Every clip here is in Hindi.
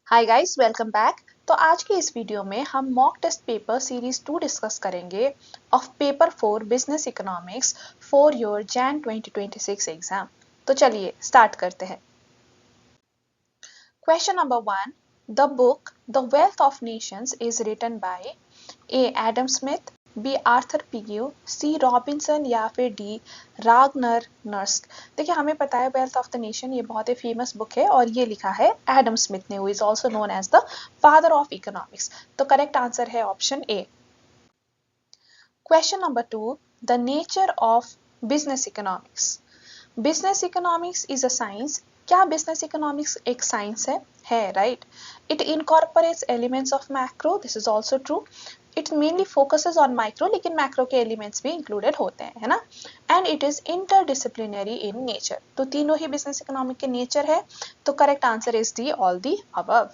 Hi guys, welcome back. तो आज के इस वीडियो में हम mock test paper series 2 discuss करेंगे of paper 4 business economics for your June 2026 exam. तो चलिए स्टार्ट करते हैं। Question number 1, the book the Wealth of Nations is written by A Adam Smith, B Arthur Pigou, C Robinson या फिर डी रागनर नर्स्क। देखिए हमें पता है वेल्थ ऑफ द नेशन ये बहुत ही फेमस बुक है और ये लिखा है एडम स्मिथ ने, who is also known as the father of economics. तो करेक्ट आंसर है option A. Question number 2, the nature of business economics. Business economics is a science. क्या बिजनेस इकोनॉमिक्स एक साइंस है right. It incorporates elements of macro, this is also true. It mainly focuses on micro, लेकिन मैक्रो के एलिमेंट्स भी इंक्लूडेड होते हैं, है ना। And it is interdisciplinary in nature. तो तीनों ही बिजनेस इकोनॉमिक के नेचर है। तो correct answer is the all the above.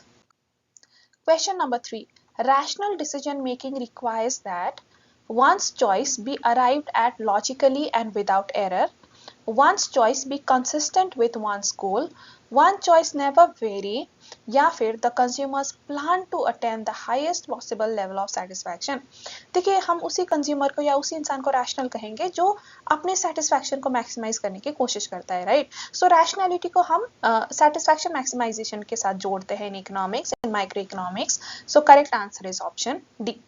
Question number 3. Rational decision making requires that one's choice be arrived at logically and without error, one's choice be consistent with one's goal, one choice never vary, या फिर the consumers plan to attain the highest possible level of satisfaction। देखिए हम उसी कंज्यूमर को या उसी इंसान को रैशनल कहेंगे जो अपने सेटिस्फैक्शन को मैक्सिमाइज करने की कोशिश करता है, राइट। सो रैशनैलिटी को हम सेटिस्फैक्शन मैक्सिमाइजेशन के साथ जोड़ते हैं in economics, in micro economics. So correct answer is option D.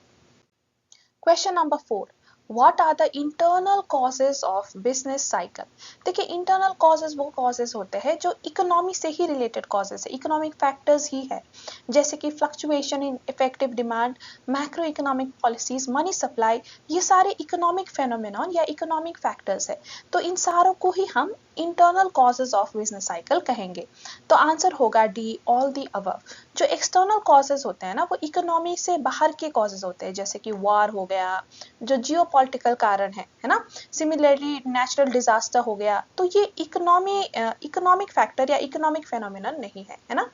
Question number 4, What are the internal causes of business cycle? देखिए इंटरनल कॉजेज वो कॉजेज होते हैं जो इकोनॉमी से ही रिलेटेड कॉजेज है, इकोनॉमिक फैक्टर्स ही है, जैसे कि fluctuation in effective demand, macro economic policies, money supply, ये सारे इकोनॉमिक फेनोमेनॉन या इकोनॉमिक फैक्टर्स है। तो इन सारों को ही हम internal causes of business cycle कहेंगे। तो आंसर होगा डी ऑल दी अबव। जो एक्सटर्नल कॉजेज होते हैं ना वो इकोनॉमी से बाहर के कॉजेज होते हैं, जैसे कि वार हो गया, जो जियो पॉलिटिकल कारण है ना। सिमिलरली नेचुरल डिजास्टर हो गया। तो ये इकोनॉमिक फैक्टर या इकोनॉमिक फेनोमेनन नहीं है ना।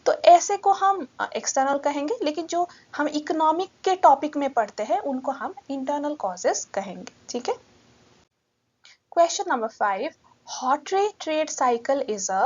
तो ऐसे को हम एक्सटर्नल कहेंगे, लेकिन जो हम इकोनॉमिक के टॉपिक में पढ़ते हैं उनको हम इंटरनल कॉजेस कहेंगे, ठीक है। Question number 5, hot rate trade cycle is a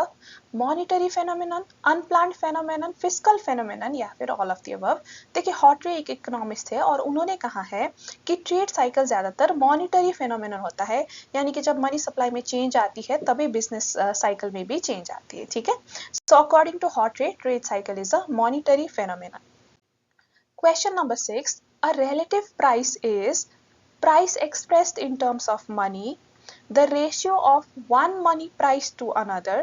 monetary phenomenon, unplanned phenomenon, fiscal phenomenon या फिर all of the above। देखिए हॉट रे एक इकोनॉमिस्ट है और उन्होंने कहा है कि ट्रेड साइकिल ज्यादातर मॉनिटरी फेनोमेनन होता है, यानी कि जब मनी सप्लाई में चेंज आती है तभी बिजनेस साइकिल में भी चेंज आती है, ठीक है। सो अकॉर्डिंग टू हॉट रे trade cycle is a monetary phenomenon. Question number 6, a relative price is price expressed in terms of money, the ratio of one money price to another,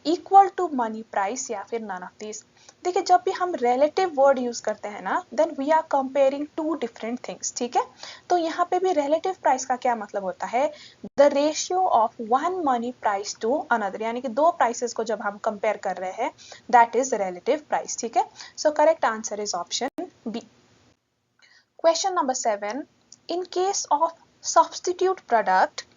equal to money price या फिर नन ऑफ दिस। देखिए जब भी हम रिलेटिव वर्ड यूज करते हैं ना then we are comparing two different things, ठीक है। तो यहाँ पे भी रिलेटिव प्राइस का क्या मतलब होता है, the ratio of one money price to another, यानी कि दो प्राइसेस को जब हम कंपेयर कर रहे हैं दैट इज रिलेटिव प्राइस, ठीक है। So correct answer is option B. Question number 7, in case of substitute product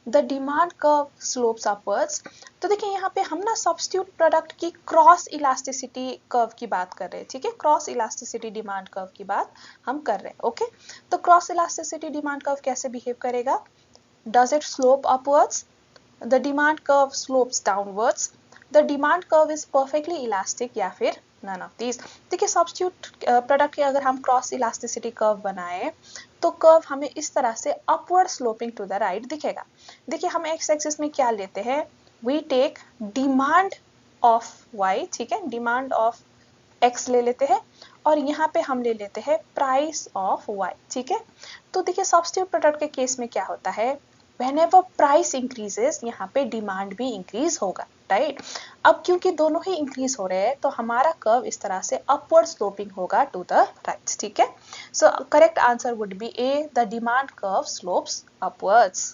the demand curve slopes upwards. तो देखिए यहाँ पे हम ना सब्स्टिट्यूट प्रोडक्ट की क्रॉस इलास्टिसिटी कर्व की बात कर रहे हैं, ठीक है। क्रॉस इलास्टिसिटी डिमांड कर्व की बात हम कर रहे हैं, ओके। तो क्रॉस इलास्टिसिटी डिमांड कर्व कैसे बिहेव करेगा, does it slope upwards, the demand curve slopes downwards, the demand curve is perfectly elastic या फिर नन ऑफ दीज। देखिए सब्स्टिट्यूट प्रोडक्ट की अगर हम क्रॉस इलास्टिसिटी कर्व बनाए तो कर्व हमें इस तरह से upward sloping to the right दिखेगा। देखिए हम एक्स एक्सिस में क्या लेते हैं, we take demand of Y, ठीक है, डिमांड ऑफ एक्स ले लेते हैं और यहाँ पे हम ले लेते हैं प्राइस ऑफ वाई, ठीक है। तो देखिए सब्स्टिट्यूट प्रोडक्ट के केस में क्या होता है, whenever price increases यहाँ पे डिमांड भी इंक्रीज होगा, राइट। अब क्योंकि दोनों ही इंक्रीज हो रहे हैं तो हमारा कर्व इस तरह से अपवर्ड स्लोपिंग होगा टू द राइट, ठीक है। So correct answer would B A, the demand curve slopes upwards.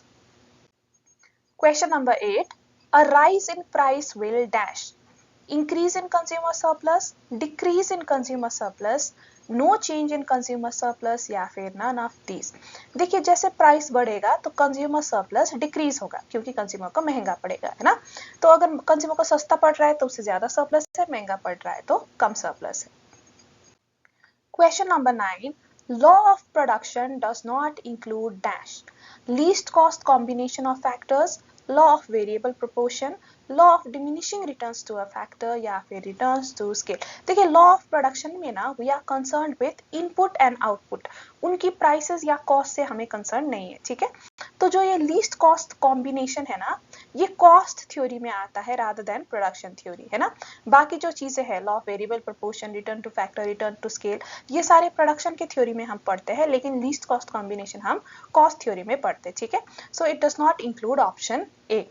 Question number 8, a rise in price will dash increase in consumer surplus, decrease in consumer surplus, no change in consumer surplus या फिर नन ऑफ दिस। देखिए जैसे प्राइस बढ़ेगा तो कंज्यूमर सरप्लस डिक्रीज होगा क्योंकि कंज्यूमर को महंगा पड़ेगा, है ना। तो अगर कंज्यूमर को सस्ता पड़ रहा है तो उससे ज्यादा सरप्लस है, महंगा पड़ रहा है तो कम सरप्लस है। Question number 9, law of production does not include dash least cost combination of factors, law of variable proportion, law of diminishing returns to a factor या फिर रिटर्न्स टू स्केल। देखिए लॉ ऑफ प्रोडक्शन में ना we are concern with input and output, उनकी प्राइसेस या कॉस्ट से हमें कंसर्न नहीं है, ठीक है। तो जो ये लीस्ट कॉस्ट कॉम्बिनेशन है ना, ये कॉस्ट थ्योरी में आता है रादर देन प्रोडक्शन थ्योरी, है ना। बाकी जो चीजें हैं law of variable proportion, return to factor, return to scale, ये सारे प्रोडक्शन के थ्योरी में हम पढ़ते हैं, लेकिन लीस्ट कॉस्ट कॉम्बिनेशन हम कॉस्ट थ्योरी में पढ़ते हैं, ठीक है। So it does not include option A.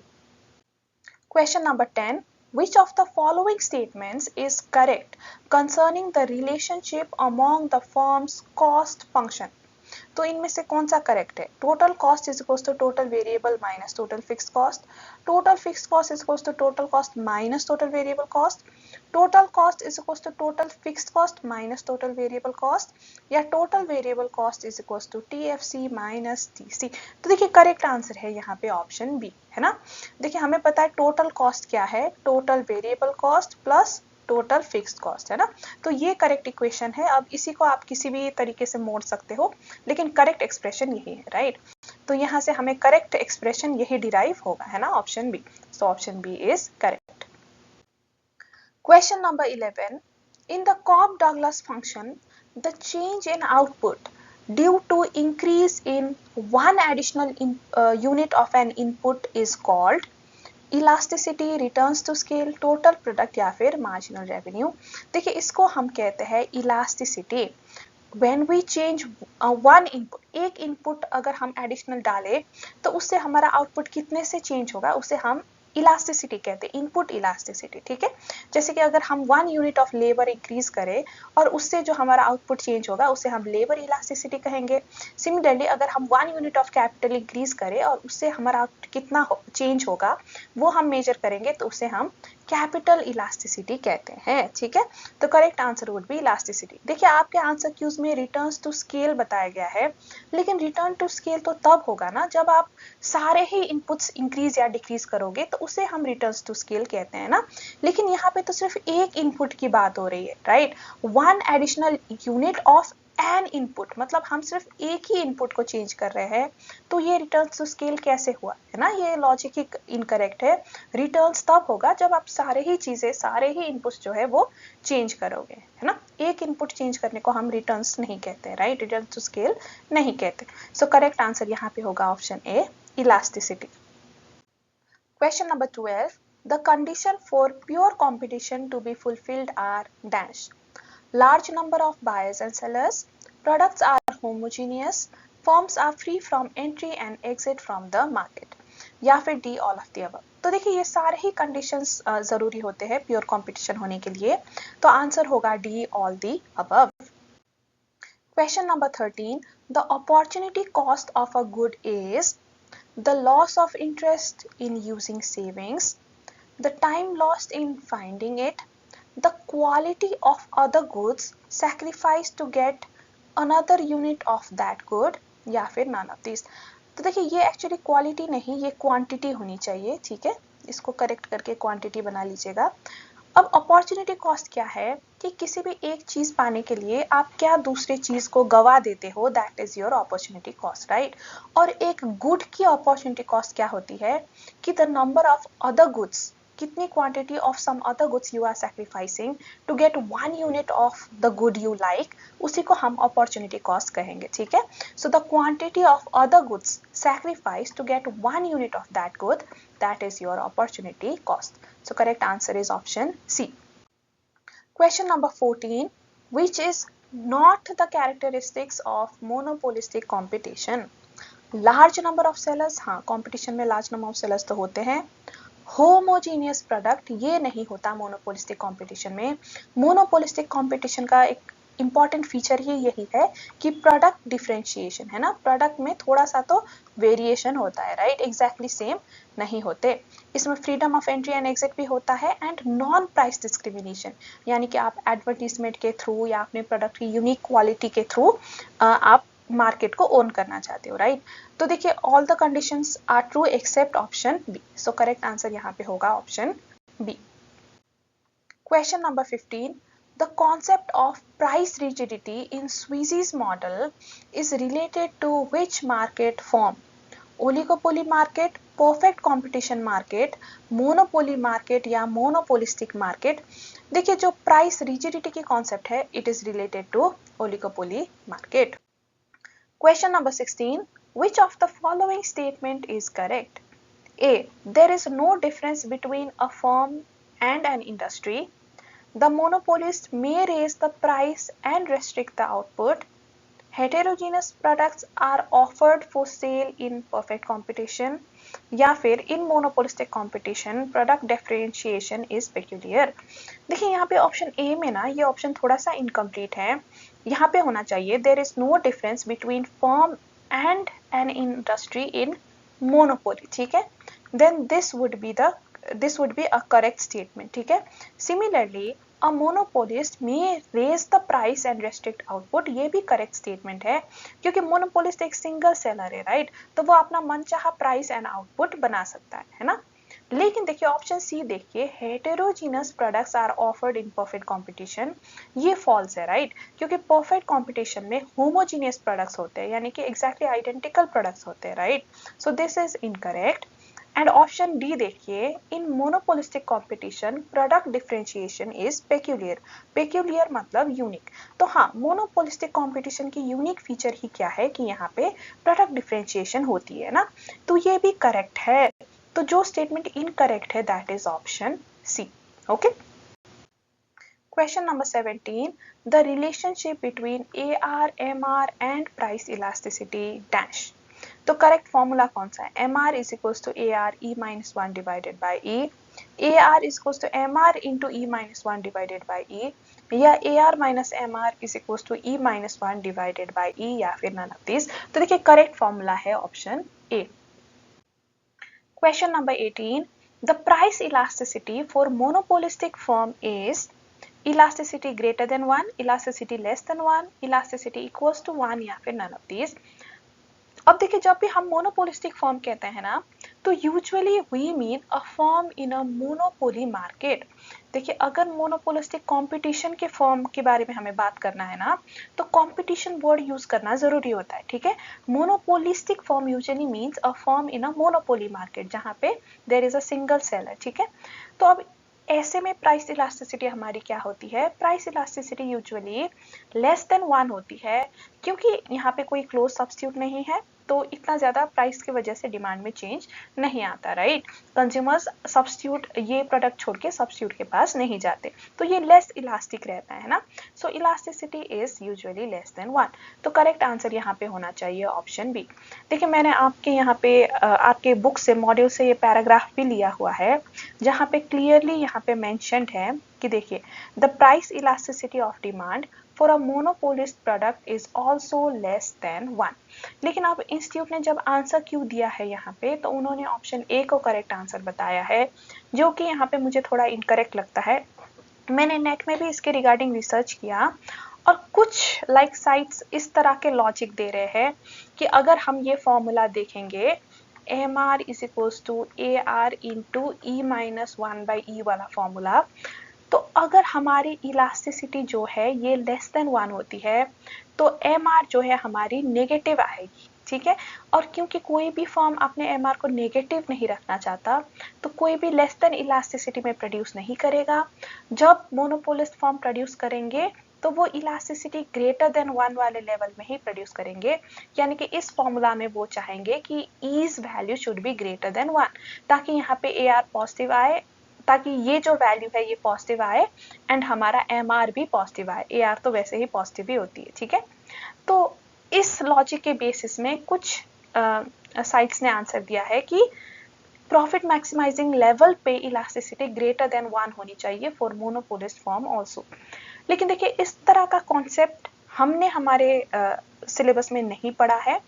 Question number 10. Which of the following statements is correct concerning the relationship among the firm's cost function? तो इनमें से कौन सा करेक्ट है? Total cost is equals to total variable minus total fix cost, total fix cost is equals to total cost minus total variable cost, total cost is equals to total fixed cost minus total variable cost, या total variable cost is equals to TFC minus TC. तो देखिए करेक्ट आंसर है यहाँ पे ऑप्शन बी, है ना। देखिए हमें पता है टोटल कॉस्ट क्या है, total variable cost plus total fixed cost, है ना। तो ये करेक्ट इक्वेशन है। अब इसी को आप किसी भी तरीके से मोड़ सकते हो, लेकिन करेक्ट एक्सप्रेशन यही है, राइट। तो यहाँ से हमें करेक्ट एक्सप्रेशन यही डिराइव होगा, है ना, option B. So option B is correct. Question number 11. In the Cobb-Douglas function, the change in output due to increase in one additional unit of an input is called elasticity, returns to scale, total product या फिर मार्जिनल रेवेन्यू। देखिए इसको हम कहते हैं elasticity. When we change one input, एक इनपुट अगर हम एडिशनल डालें तो उससे हमारा आउटपुट कितने से चेंज होगा, उसे हम इलास्टिसिटी कहते हैं, इनपुट इलास्टिसिटी, ठीक है। जैसे कि अगर हम 1 यूनिट ऑफ लेबर इंक्रीज करें और उससे जो हमारा आउटपुट चेंज होगा उसे हम लेबर इलास्टिसिटी कहेंगे। सिमिलरली अगर हम 1 यूनिट ऑफ कैपिटल इंक्रीज करें और उससे हमारा आउटपुट कितना चेंज होगा वो हम मेजर करेंगे तो उसे हम कैपिटल इलास्टिसिटी कहते हैं, ठीक है। तो correct answer would B elasticity. देखिए आपके आंसर क्यूज में रिटर्न्स टू स्केल बताया गया है, लेकिन रिटर्न टू स्केल तो तब होगा ना जब आप सारे ही इनपुट्स इंक्रीज या डिक्रीज करोगे, तो उसे हम रिटर्न्स टू स्केल कहते हैं ना। लेकिन यहाँ पे तो सिर्फ एक इनपुट की बात हो रही है, right. One additional unit of N input, मतलब हम सिर्फ एक ही इनपुट को चेंज कर रहे हैं, तो ये रिटर्न्स टू स्केल कैसे हुआ, है ना। ये लॉजिक ही इनकरेक्ट है। रिटर्न्स तब होगा जब आप सारे ही चीजें, सारे ही इनपुट्स जो है वो चेंज करोगे, है ना। एक इनपुट चेंज करने को हम रिटर्न्स नहीं कहते, राइट, रिटर्न्स टू स्केल नहीं कहते। सो करेक्ट आंसर यहाँ पे होगा option A, elasticity. Question number 12. The condition for pure competition to be fulfilled are dash. Large number of buyers and sellers, products are homogeneous, firms are free from entry and exit from the market, या फिर D all of the above. तो देखिए ये सारे ही कंडीशंस जरूरी होते हैं प्योर कंपटीशन होने के लिए, तो आंसर होगा D all the above. Question number 13. The opportunity cost of a good is the loss of interest in using savings, the time lost in finding it, the quality of other goods sacrificed to get another unit of that good, या फिर none of these। तो देखिए ये एक्चुअली क्वालिटी नहीं, ये क्वांटिटी होनी चाहिए, ठीक है। इसको करेक्ट करके क्वांटिटी बना लीजिएगा। अब अपॉर्चुनिटी कॉस्ट क्या है कि किसी भी एक चीज पाने के लिए आप क्या दूसरी चीज को गवा देते हो, that is your opportunity cost, right. और एक गुड की अपॉर्चुनिटी कॉस्ट क्या होती है कि the number of other goods, कितनी quantity of some other goods you are sacrificing to get 1 unit of the good you like, उसी को हम अपॉर्चुनिटी कॉस्ट कहेंगे, ठीक है। So the quantity of other goods sacrifice to get 1 unit of that good, that is your opportunity cost. So correct answer is option C. Question number 14. Which is not the characteristics of monopolistic competition? Large number of sellers, हाँ competition में large number of sellers तो होते हैं। होमोजीनियस प्रोडक्ट, ये नहीं होता मोनोपोलिस्टिक कंपटीशन में। मोनोपोलिस्टिक कंपटीशन का एक इंपॉर्टेंट फीचर ही यही है कि प्रोडक्ट डिफरेंशिएशन, है ना। प्रोडक्ट में थोड़ा सा तो वेरिएशन होता है, राइट, एग्जैक्टली सेम नहीं होते। इसमें freedom of entry and exit भी होता है एंड नॉन प्राइस डिस्क्रिमिनेशन, यानी कि आप एडवर्टीजमेंट के थ्रू या अपने प्रोडक्ट की यूनिक क्वालिटी के थ्रू आप मार्केट को ओन करना चाहते हो, राइट। तो देखिए all the conditions are true except option B. So correct answer यहाँ पे होगा option B. Question number 15. The concept of price rigidity in Sweezy's model is related to which market form? Oligopoly market, perfect competition market, monopoly market या मोनोपोलिस्टिक मार्केट। देखिए जो प्राइस रिजिडिटी की कॉन्सेप्ट है, it is related to oligopoly market. Question number 16. Which of the following statement is correct? A. There is no difference between a firm and an industry. The monopolist may raise the price and restrict the output. Heterogeneous products are offered for sale in perfect competition. या फिर in monopolistic competition product differentiation is peculiar। देखिए यहाँ पे ऑप्शन ए में ना ये ऑप्शन थोड़ा सा इनकम्प्लीट है। यहाँ पे होना चाहिए there is no difference between firm and an industry in monopoly, ठीक है, then this would be a correct statement, ठीक है। Similarly a monopolist may raise the price and restrict output, ये भी करेक्ट स्टेटमेंट है क्योंकि मोनोपोलिस्ट एक सिंगल सेलर है, राइट, तो वो अपना मनचाहा प्राइस एंड आउटपुट बना सकता है ना। लेकिन देखिए ऑप्शन सी देखिए, heterogeneous products are offered in perfect competition, ये फॉल्स है, राइट, क्योंकि परफेक्ट कंपटीशन में होमोजीनियस प्रोडक्ट्स होते हैं, यानी कि एग्जैक्टली आइडेंटिकल प्रोडक्ट्स होते हैं, right, so this is incorrect. And option D देखिए, in monopolistic competition product differentiation is peculiar. Peculiar मतलब यूनिक। तो हाँ, मोनोपोलिस्टिक कंपटीशन की यूनिक फीचर ही क्या है कि यहाँ पे प्रोडक्ट डिफरेंशिएशन होती है ना, तो ये भी करेक्ट है। तो जो स्टेटमेंट इनकरेक्ट है that is option C. Okay, question number 17, the relationship between AR, MR and price elasticity dash. तो करेक्ट फॉर्मूला कौन सा है? MR is equals to AR E minus 1 divided by E, AR is equals to MR into E minus 1 divided by E, या AR minus MR is equals to E minus 1 divided by E, या फिर none of these। तो देखिए करेक्ट फॉर्मूला है option A। Question number 18, the price elasticity for monopolistic firm is elasticity greater than 1, elasticity less than 1, elasticity equals to 1, या फिर none of these। अब देखिए जब भी हम मोनोपोलिस्टिक फर्म कहते हैं ना, तो usually we mean a firm in a monopoly market. देखिए अगर मोनोपोलिस्टिक कंपटीशन के फर्म के बारे में हमें बात करना है ना, तो कंपटीशन वर्ड यूज करना जरूरी होता है, ठीक है। Monopolistic firm usually means a firm in a monopoly market जहाँ पे there is a single seller, ठीक है। तो अब ऐसे में प्राइस इलास्टिसिटी हमारी क्या होती है? Price elasticity usually less than 1 होती है, क्योंकि यहाँ पे कोई क्लोज सब्स्टिट्यूट नहीं है, तो इतना ज्यादा प्राइस की वजह से डिमांड में चेंज नहीं आता, राइट। कंज्यूमर्स सब्स्टिट्यूट ये प्रोडक्ट छोड़ के सब्स्टिट्यूट के पास नहीं जाते, तो ये लेस इलास्टिक रहता है ना। So elasticity is usually less than 1। तो करेक्ट आंसर यहाँ पे होना चाहिए ऑप्शन बी। देखिए मैंने आपके यहाँ पे आपके बुक से मॉड्यूल से ये पैराग्राफ भी लिया हुआ है, जहाँ पे क्लियरली यहाँ पे मेंशन्ड है कि देखिए the price elasticity of demand for a monopolist product is also less than 1। लेकिन अब इंस्टीट्यूट ने जब आंसर क्यों दिया है यहाँ पे, तो उन्होंने ऑप्शन ए को करेक्ट आंसर बताया है, जो कि यहाँ पे मुझे थोड़ा इनकरेक्ट लगता है। मैंने नेट में भी इसके रिगार्डिंग रिसर्च किया, और कुछ लाइक साइट्स इस तरह के लॉजिक दे रहे हैं कि अगर हम ये फॉर्मूला देखेंगे MR is equals to AR into E minus 1 by E वाला फॉर्मूला, तो अगर हमारी इलास्टिसिटी जो है ये लेस देन 1 होती है, तो MR जो है हमारी नेगेटिव आएगी, ठीक है। और क्योंकि कोई भी फॉर्म अपने MR को नेगेटिव नहीं रखना चाहता, तो कोई भी लेस देन इलास्टिसिटी में प्रोड्यूस नहीं करेगा। जब मोनोपोलिस्ट फॉर्म प्रोड्यूस करेंगे तो वो इलास्टिसिटी ग्रेटर देन 1 वाले लेवल में ही प्रोड्यूस करेंगे, यानी कि इस फॉर्मूला में वो चाहेंगे कि Ed value should be greater than 1, ताकि यहाँ पे AR पॉजिटिव आए, ताकि ये जो वैल्यू है ये पॉजिटिव आए एंड हमारा MR भी पॉजिटिव आए। AR तो वैसे ही पॉजिटिव ही होती है, ठीक है। तो इस लॉजिक के बेसिस में कुछ साइट्स ने आंसर दिया है कि प्रॉफिट मैक्सिमाइजिंग लेवल पे इलास्टिसिटी ग्रेटर देन 1 होनी चाहिए फॉर मोनोपोलिस्ट फॉर्म ऑल्सो। लेकिन देखिए इस तरह का कॉन्सेप्ट हमने हमारे सिलेबस में नहीं पढ़ा है।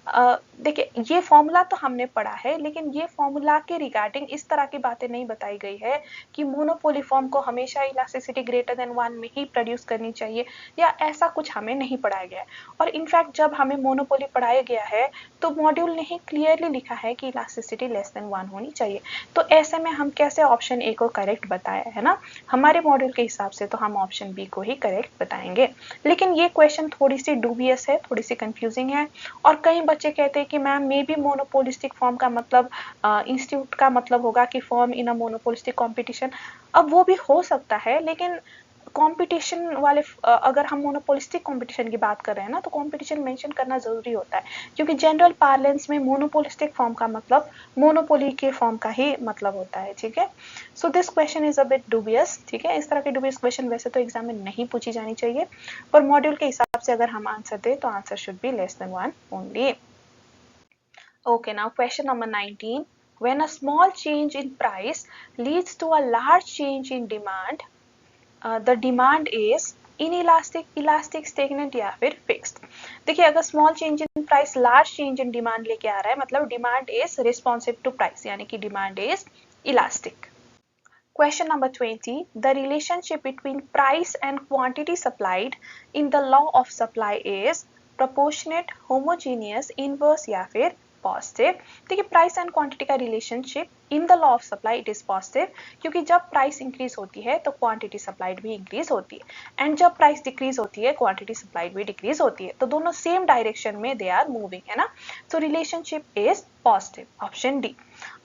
देखिए ये फॉर्मूला तो हमने पढ़ा है, लेकिन ये फॉर्मूला के रिगार्डिंग इस तरह की बातें नहीं बताई गई है कि मोनोपोली फॉर्म को हमेशा इलास्टिसिटी ग्रेटर देन 1 में ही प्रोड्यूस करनी चाहिए, या ऐसा कुछ हमें नहीं पढ़ाया गया है। और इनफैक्ट जब हमें मोनोपोली पढ़ाया गया है तो मॉड्यूल ने ही क्लियरली लिखा है कि इलास्टिसिटी लेस देन 1 होनी चाहिए। तो ऐसे में हम कैसे ऑप्शन ए को करेक्ट बताया है ना, हमारे मॉड्यूल के हिसाब से तो हम ऑप्शन बी को ही करेक्ट बताएंगे। लेकिन ये क्वेश्चन थोड़ी सी डूबियस है, थोड़ी सी कंफ्यूजिंग है, और कई बच्चे कहते हैं कि ma'am may be monopolistic form का मतलब इंस्टीट्यूट का मतलब होगा कि form in a monopolistic competition. अब वो भी हो सकता है, लेकिन कंपटीशन वाले अगर हम मोनोपोलिस्टिक कंपटीशन की बात कर रहे हैं ना, तो कंपटीशन मेंशन करना जरूरी होता है, क्योंकि जनरल पार्लेंस में मोनोपोलिस्टिक फॉर्म का मतलब मोनोपोली के फॉर्म का ही मतलब होता है। ठीक है, so this question is a bit dubious. ठीक है, इस तरह के डूबियस क्वेश्चन वैसे तो एग्जाम में नहीं पूछी जानी चाहिए, पर मॉड्यूल के हिसाब से अगर हम आंसर दें तो answer should be less than 1 only. Okay, now question number 19. When a small change in price leads to a large change in demand, the demand is inelastic, elastic, stagnant या फिर fixed। देखिए, अगर small change in price large change in demand लेके आ रहा है, मतलब demand is responsive to price, यानी कि demand is elastic। Question number 20. The relationship between price and quantity supplied in the law of supply is proportionate, homogeneous, inverse या फिर पॉजिटिव। देखिए, प्राइस एंड क्वांटिटी का relationship in the law of supply it is positive, क्योंकि जब प्राइस इंक्रीज होती है तो क्वांटिटी सप्लाइड भी इंक्रीज होती है, एंड जब प्राइस डिक्रीज होती है क्वांटिटी सप्लाइड भी डिक्रीज होती है, तो दोनों सेम डायरेक्शन में दे आर मूविंग, है ना। तो relationship is positive, option D.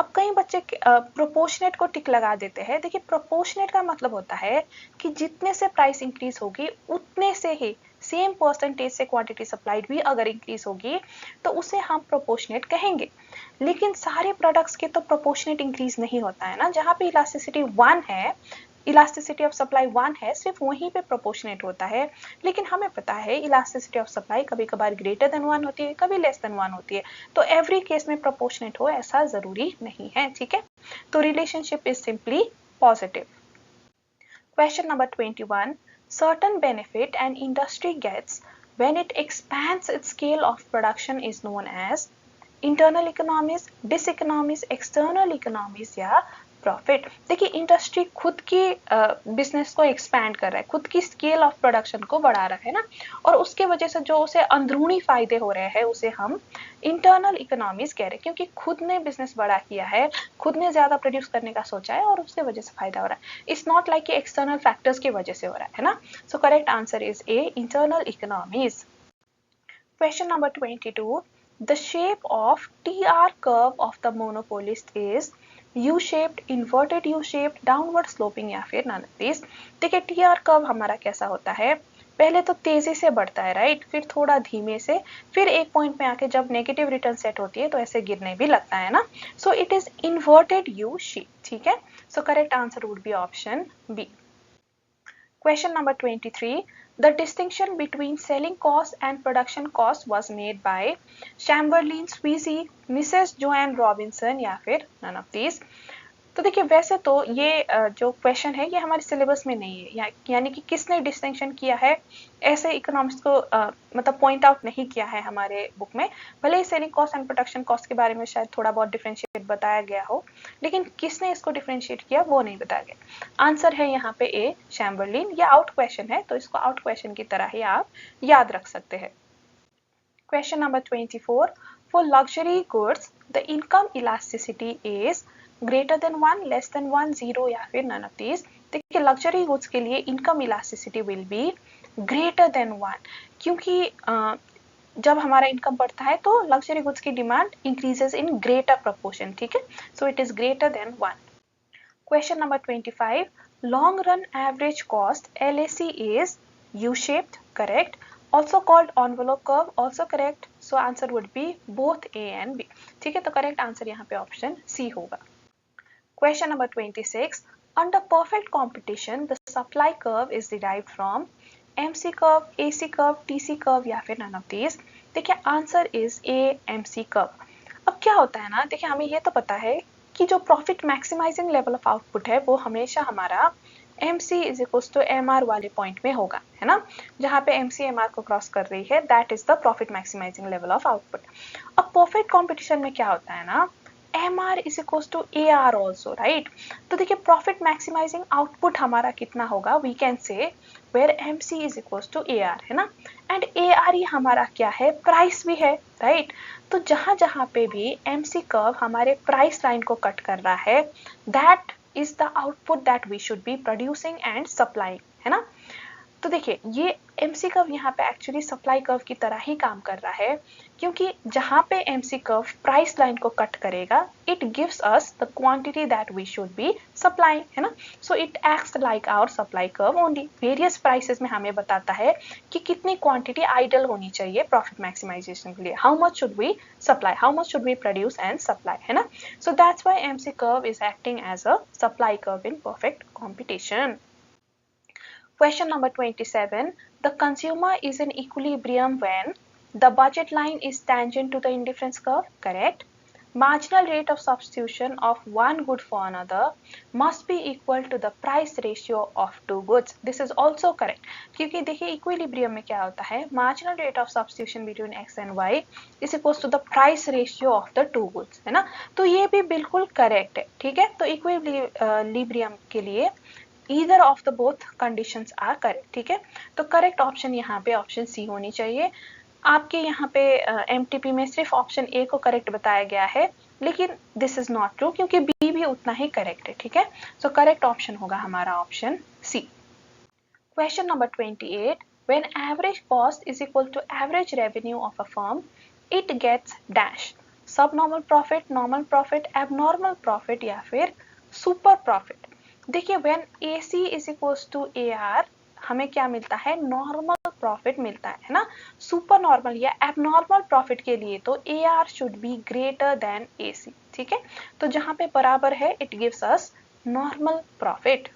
अब कई बच्चे प्रोपोर्शनेट को टिक लगा देते हैं। देखिए, प्रोपोर्शनेट का मतलब होता है कि जितने से प्राइस इंक्रीज होगी उतने से ही सेम परसेंटेज से क्वांटिटी सप्लाइड भी अगर इंक्रीज होगी तो उसे हम प्रोपोर्शनेट कहेंगे। लेकिन सारे प्रोडक्ट्स के तो प्रोपोर्शनेट इंक्रीज नहीं होता है ना। जहाँ पे इलास्टिसिटी 1 है, इलास्टिसिटी ऑफ सप्लाई 1 है, सिर्फ वहीं पे प्रोपोर्शनेट होता है। लेकिन हमें पता है इलास्टिसिटी ऑफ सप्लाई कभी कभार ग्रेटर देन 1 होती है, कभी लेस देन 1 होती है, तो एवरी केस में प्रोपोर्शनेट हो ऐसा जरूरी नहीं है। ठीक है, तो relationship is simply positive. Question number 21. Certain benefit an industry gets when it expands its scale of production is known as internal economies, diseconomies, external economies या प्रॉफिट। देखिए, इंडस्ट्री खुद की बिजनेस को एक्सपैंड कर रहा है, खुद की स्केल ऑफ प्रोडक्शन को बढ़ा रहा है ना, और उसके वजह से जो उसे अंदरूनी फायदे हो रहे हैं उसे हम इंटरनल इकोनॉमीज कह रहे हैं, क्योंकि खुद ने बिजनेस बड़ा किया है, खुद ने ज्यादा प्रोड्यूस करने का सोचा है और उसके वजह से फायदा हो रहा है। It's not like external factors की वजह से हो रहा है ना। So correct answer is a, internal economies. Question number 22. The shape of TR curve of the monopolist is U-shaped, inverted U-shaped, downward sloping या फिर none of these। देखिए, TR curve हमारा कैसा होता है, पहले तो तेजी से बढ़ता है, राइट, फिर थोड़ा धीमे से, फिर एक पॉइंट में आके जब नेगेटिव रिटर्न सेट होती है तो ऐसे गिरने भी लगता है ना। So it is inverted U shape. ठीक है, so correct answer would be option B. Question number 23. The distinction between selling cost and production cost was made by Chamberlain, Sweezy, Mrs. Joanne Robinson या फिर none of these। तो देखिए, वैसे तो ये जो क्वेश्चन है ये हमारे सिलेबस में नहीं है, यानी कि किसने डिस्टिंक्शन किया है ऐसे इकोनॉमिक्स को मतलब पॉइंट आउट नहीं किया है हमारे बुक में। भले ही selling cost and production cost के बारे में शायद थोड़ा बहुत डिफरेंशिएट बताया गया हो, लेकिन किसने इसको डिफरेंशिएट किया वो नहीं बताया गया। आंसर है यहाँ पे ए, चैम्बरलिन। ये आउट क्वेश्चन है तो इसको आउट क्वेश्चन की तरह ही आप याद रख सकते हैं। Question number 24. For luxury goods, the income elasticity is greater than 1, less than 1, 0 या फिर none of these। देखिए, लग्जरी गुड्स के लिए income elasticity will be greater than 1, क्योंकि जब हमारा इनकम बढ़ता है तो लग्जरी गुड्स की demand increases in greater proportion. ठीक है, so it is greater than 1। Question number 25. Long run average cost LAC is U-shaped, correct. Also called envelope curve, also correct. So answer would be both A and B। ठीक है, तो correct answer यहाँ पे option C होगा। Question number 26. Under perfect competition, the supply curve is derived from MC curve, AC curve, TC curve या फिर none of these। देखिए, answer is A, MC curve। अब क्या होता है ना, देखिए हमें ये तो पता है कि जो profit maximising level of output है वो हमेशा हमारा MC is equals to MR वाले पॉइंट में होगा, है ना। जहाँ पे MC MR को क्रॉस कर रही है that is the profit maximising level of output. अब परफेक्ट कॉम्पिटिशन में क्या होता है ना, MR is equals to AR also, right. तो देखिए, प्रॉफिट मैक्सिमाइजिंग आउटपुट हमारा कितना होगा, we can say where MC is equals to AR, है ना, एंड AR ही हमारा क्या है, प्राइस भी है, राइट। तो जहां जहां पे भी MC कर्व हमारे प्राइस लाइन को कट कर रहा है that is the output that we should be producing and supplying, है ना। तो देखिए ये MC कर्व यहाँ पे एक्चुअली सप्लाई कर्व की तरह ही काम कर रहा है, क्योंकि जहाँ पे MC कर्व प्राइस लाइन को कट करेगा, it gives us the quantity that we should be supplying, है ना। So it acts like our supply curve only. Various prices में हमें बताता है कि कितनी क्वांटिटी आइडल होनी चाहिए प्रॉफिट मैक्सिमाइजेशन के लिए, how much should we supply, how much should we produce and supply, है ना। So that's why MC curve is acting as a supply curve in perfect competition. Question number 27. The consumer is in equilibrium when the budget line is tangent to the indifference curve. Correct. Marginal rate of substitution of one good for another must be equal to the price ratio of two goods. This is also correct. क्योंकि देखिए इक्विलिब्रियम में क्या होता है, marginal rate of substitution between x and y is equals to the price ratio of the two goods, है ना। तो ये भी बिल्कुल करेक्ट है, ठीक है। तो इक्विलिब्रियम के लिए either of the both conditions are correct, ठीक है। तो करेक्ट ऑप्शन यहाँ पे ऑप्शन सी होनी चाहिए। आपके यहाँ पे MTP में सिर्फ ऑप्शन ए को करेक्ट बताया गया है, लेकिन दिस इज नॉट ट्रू क्योंकि बी भी उतना ही करेक्ट है, ठीक है। सो करेक्ट ऑप्शन होगा हमारा option C. Question number 28. When average cost is equal to average revenue of a firm, it gets dash. Subnormal profit, normal profit, abnormal profit या फिर super profit। देखिए when AC is equals to AR हमें क्या मिलता है, नॉर्मल प्रॉफिट मिलता है ना। सुपर नॉर्मल या एबनॉर्मल प्रॉफिट के लिए तो AR should be greater then AC, ठीक है। तो जहां पे बराबर है it gives us normal profit.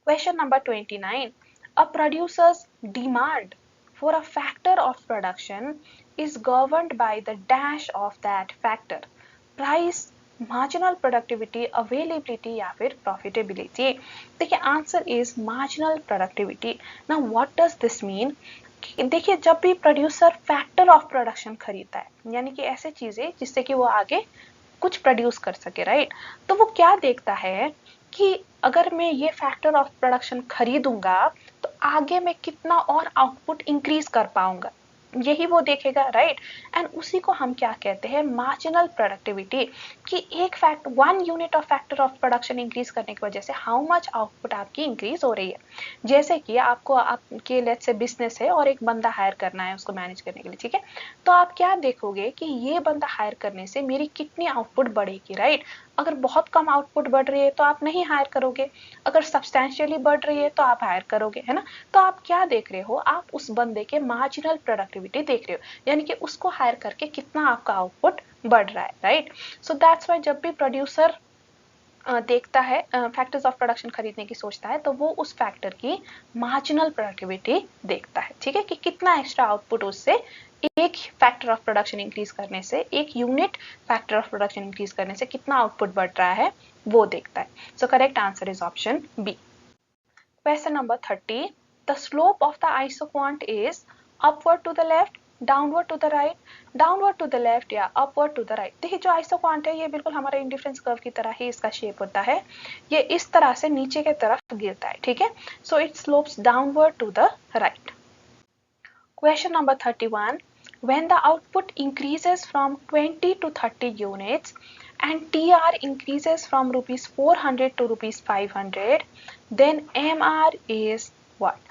Question number 29. A producer's demand for a factor of production is governed by the dash of that factor. Price, marginal productivity, availability या फिर profitability। देखिए answer is marginal productivity. Now what does this mean? देखिए जब भी प्रोड्यूसर फैक्टर ऑफ प्रोडक्शन खरीदता है, यानी कि ऐसे चीजें जिससे कि वो आगे कुछ प्रोड्यूस कर सके, राइट। तो वो क्या देखता है कि अगर मैं ये फैक्टर ऑफ प्रोडक्शन खरीदूंगा तो आगे मैं कितना और आउटपुट इंक्रीज कर पाऊंगा, यही वो देखेगा, राइट। एंड उसी को हम क्या कहते हैं, मार्जिनल प्रोडक्टिविटी। कि एक fact 1 unit of factor of production increase करने की वजह से हाउ मच आउटपुट आपकी इंक्रीज हो रही है। जैसे कि आपको आपके लेट्स से बिजनेस है और एक बंदा हायर करना है उसको मैनेज करने के लिए, ठीक है। तो आप क्या देखोगे कि ये बंदा हायर करने से मेरी कितनी आउटपुट बढ़ेगी, राइट। अगर बहुत कम आउटपुट बढ़ रही है तो आप नहीं हायर करोगे, अगर सब्सटैंशियली बढ़ रही है तो आप हायर करोगे, है ना। तो आप क्या देख रहे हो, आप उस बंदे के मार्जिनल प्रोडक्टिविटी देख रहे हो, यानी कि उसको हायर करके कितना आपका आउटपुट बढ़ रहा है, राइट। सो दैट्स व्हाई जब भी प्रोड्यूसर देखता है फैक्टर्स ऑफ प्रोडक्शन खरीदने की सोचता है तो वो उस फैक्टर की मार्जिनल प्रोडक्टिविटी देखता है, ठीक है। कि कितना एक्स्ट्रा आउटपुट उससे एक फैक्टर ऑफ प्रोडक्शन इंक्रीज करने से, एक unit factor of production increase करने से कितना आउटपुट बढ़ रहा है वो देखता है। So correct answer is option B. Question number 30. The slope of the isoquant is upward to the left, downward to the right, downward to the left या अपवर्ड टू द राइट। देखिए जो आइसोक्वांट है ये बिल्कुल हमारे इंडिफरेंस कर्व की तरह ही इसका शेप होता है, ये इस तरह से नीचे की तरफ गिरता है, ठीक है। So it slopes downward to the right. Question number 31. When the output increases from 20 to 30 units and TR increases from rupees 400 to rupees 500, then MR is what?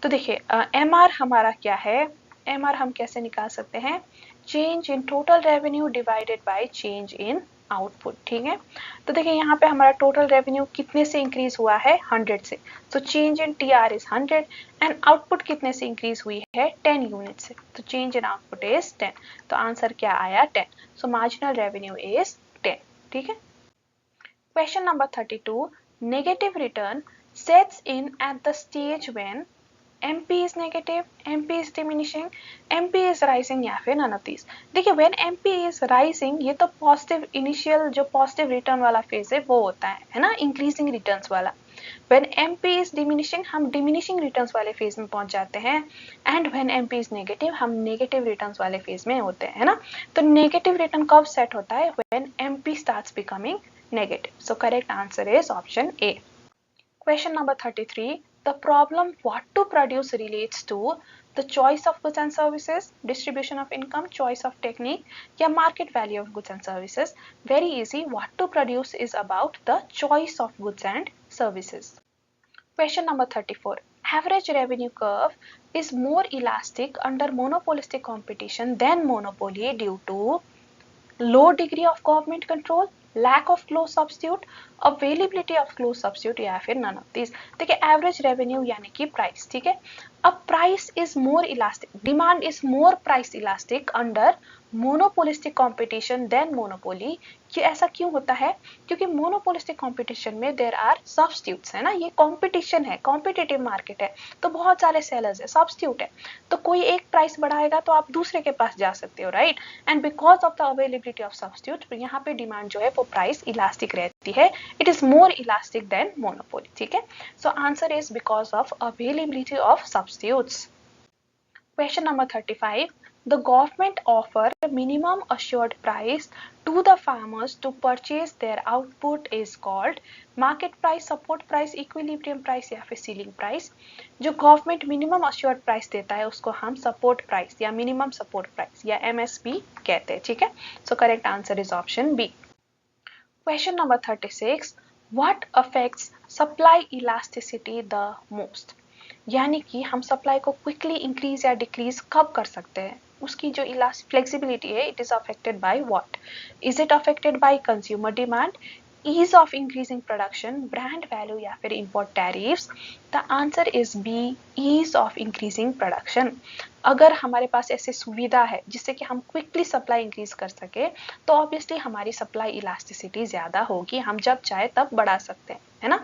तो देखिए MR हमारा क्या है, MR हम कैसे निकाल सकते हैं, change in total revenue divided by change in output, ठीक है। तो देखिए यहाँ पे हमारा टोटल रेवेन्यू कितने से इंक्रीज हुआ है, 100 से। तो change in TR is 100 and output कितने से इंक्रीज हुई है, 10 यूनिट से। तो चेंज इन आउटपुट इज 10। तो आंसर क्या आया, 10। सो मार्जिनल रेवेन्यू इज 10, ठीक है। Question number 32. Negative return sets in at the stage when MP is negative, MP is diminishing, MP is rising या फिर none of these। देखिए when MP is rising ये तो पॉजिटिव इनिशियल जो पॉजिटिव रिटर्न वाला फेज है वो होता है ना, इंक्रीजिंग रिटर्न्स वाला। when MP is diminishing हम डिमिनिशिंग रिटर्न्स वाले फेज में पहुंच जाते हैं, and when MP is negative हम नेगेटिव रिटर्न्स वाले फेज में होते हैं, है ना। तो नेगेटिव रिटर्न कब सेट होता है, when MP starts becoming negative। So correct answer is option A. Question number 33. The problem what to produce relates to the choice of goods and services, distribution of income, choice of technique या market value of goods and services. Very easy. What to produce is about the choice of goods and services. Question number 34. Average revenue curve is more elastic under monopolistic competition than monopoly due to low degree of government control, lack of close substitute, availability of close substitute या फिर none of these। देखिए एवरेज रेवेन्यू यानी कि प्राइस, ठीक है। अब price is more elastic, demand is more price elastic under monopolistic competition than monopoly. कि ऐसा क्यों होता है? क्योंकि मोनोपोलिस्टिक कंपटीशन में देयर आर सब्स्टिट्यूट्स, है ना, ये कंपटीशन है, कॉम्पिटिटिव मार्केट है, तो बहुत सारे सेलर्स है, सब्स्टिट्यूट है, तो कोई एक प्राइस बढ़ाएगा तो आप दूसरे के पास जा सकते हो, right. And because of the availability of substitute यहाँ पे डिमांड जो है वो प्राइस इलास्टिक रहती है, it is more elastic than monopoly, ठीक है। So answer is because of availability of substitutes. Question number 35. The government offer minimum assured price to the farmers to purchase their output is called market price, support price, equilibrium price या फिर ceiling price। जो गवर्नमेंट मिनिमम अश्योर्ड प्राइस देता है उसको हम सपोर्ट प्राइस या मिनिमम सपोर्ट प्राइस या MSP कहते हैं, ठीक है। So correct answer is option B. Question number 36. What affects supply elasticity the most? यानी कि हम सप्लाई को क्विकली इंक्रीज या डिक्रीज कब कर सकते हैं, उसकी जो फ्लेक्सिबिलिटी है, it is affected by what? Is it affected by consumer demand, ease of increasing production, brand value या फिर import tariffs? The answer is B, ease of increasing production। अगर हमारे पास ऐसी सुविधा है जिससे कि हम क्विकली सप्लाई इंक्रीज कर सके तो ऑब्वियसली हमारी सप्लाई इलास्टिसिटी ज्यादा होगी, हम जब चाहे तब बढ़ा सकते हैं, है ना।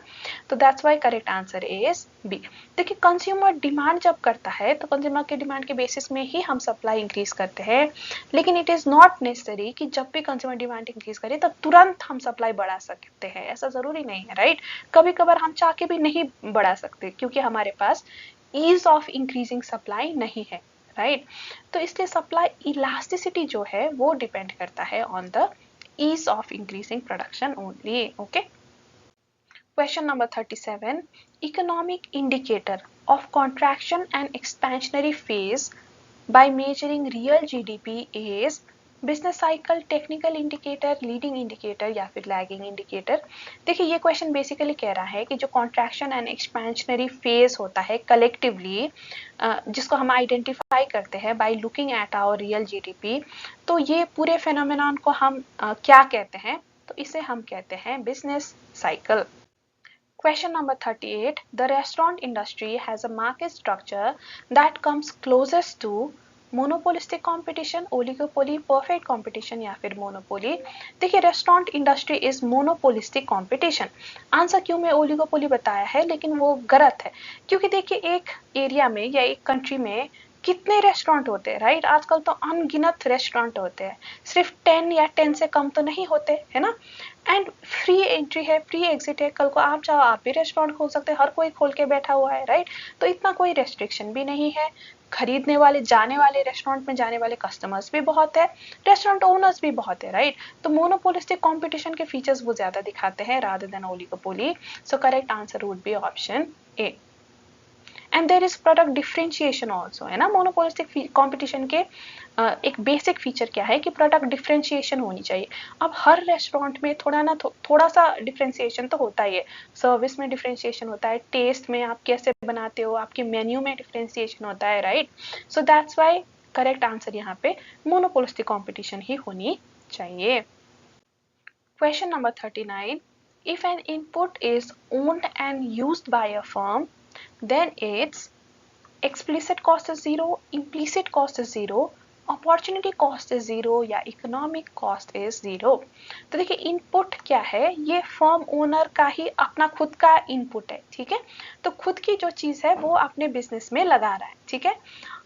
तो that's why correct answer is B. देखिए कंज्यूमर डिमांड जब करता है तो कंज्यूमर के डिमांड के बेसिस में ही हम सप्लाई इंक्रीज करते हैं, लेकिन इट इज नॉट नेसेसरी कि जब भी कंज्यूमर डिमांड इंक्रीज करे तब तुरंत हम सप्लाई बढ़ा सकते हैं, ऐसा जरूरी नहीं है, राइट। कभी कभार हम चाह के भी नहीं बढ़ा सकते क्योंकि हमारे पास ईज ऑफ इंक्रीजिंग सप्लाई नहीं है, राइट। तो इसलिए सप्लाई इलास्टिसिटी जो है वो डिपेंड करता है on the ease of increasing production only, okay। Question number 37. Economic indicator of contraction and expansionary phase by measuring real GDP is business cycle, technical indicator, leading indicator या फिर लैगिंग इंडिकेटर। देखिए ये क्वेश्चन बेसिकली कह रहा है कि जो कॉन्ट्रैक्शन एंड एक्सपेंशनरी फेज होता है कलेक्टिवली, जिसको हम आइडेंटिफाई करते हैं by looking at our real GDP, तो ये पूरे फेनोमेनॉन को हम क्या कहते हैं? तो इसे हम कहते हैं business cycle. Question number 38. The restaurant industry has a market structure that comes closest to monopolistic competition, oligopoly, perfect competition या फिर मोनोपोली। देखिए restaurant industry is monopolistic competition. Answer क्यों में ओलिगोपोली बताया है लेकिन वो गलत है, क्योंकि देखिए एक एरिया में या एक कंट्री में कितने रेस्टोरेंट होते हैं, राइट। आजकल तो अनगिनत रेस्टोरेंट होते हैं, सिर्फ 10 या 10 से कम तो नहीं होते, है ना। एंड फ्री एंट्री है, फ्री एग्जिट है, कल को आप चाहो आप भी रेस्टोरेंट खोल सकते हैं, हर कोई खोल के बैठा हुआ है, राइट। तो इतना कोई रेस्ट्रिक्शन भी नहीं है, खरीदने वाले जाने वाले रेस्टोरेंट में जाने वाले कस्टमर्स भी बहुत है, रेस्टोरेंट ओनर्स भी बहुत है, राइट। तो मोनोपोलिस्टिक कंपटीशन के फीचर्स वो ज्यादा दिखाते हैं rather than oligopoly. So correct answer would be option A. And there is product differentiation also, है ना। मोनोपोलिस्टिक कंपटीशन के एक बेसिक फीचर क्या है कि प्रोडक्ट डिफरेंशिएशन होनी चाहिए। अब हर रेस्टोरेंट में थोड़ा सा डिफरेंशिएशन तो होता ही है, सर्विस में डिफरेंशिएशन होता है, टेस्ट में आप कैसे बनाते हो, आपके मेन्यू में डिफरेंशिएशन होता है, right. So that's why correct answer यहाँ पे मोनोपोलिस्टिक कंपटीशन ही होनी चाहिए। Question number 39. If an input is owned and used by a firm, then its explicit cost is zero, implicit cost is zero, opportunity cost is zero या इकोनॉमिक कॉस्ट इज जीरो। तो देखिए इनपुट क्या है, ये फर्म ओनर का ही अपना खुद का इनपुट है, ठीक है। तो खुद की जो चीज है वो अपने बिजनेस में लगा रहा है, ठीक है।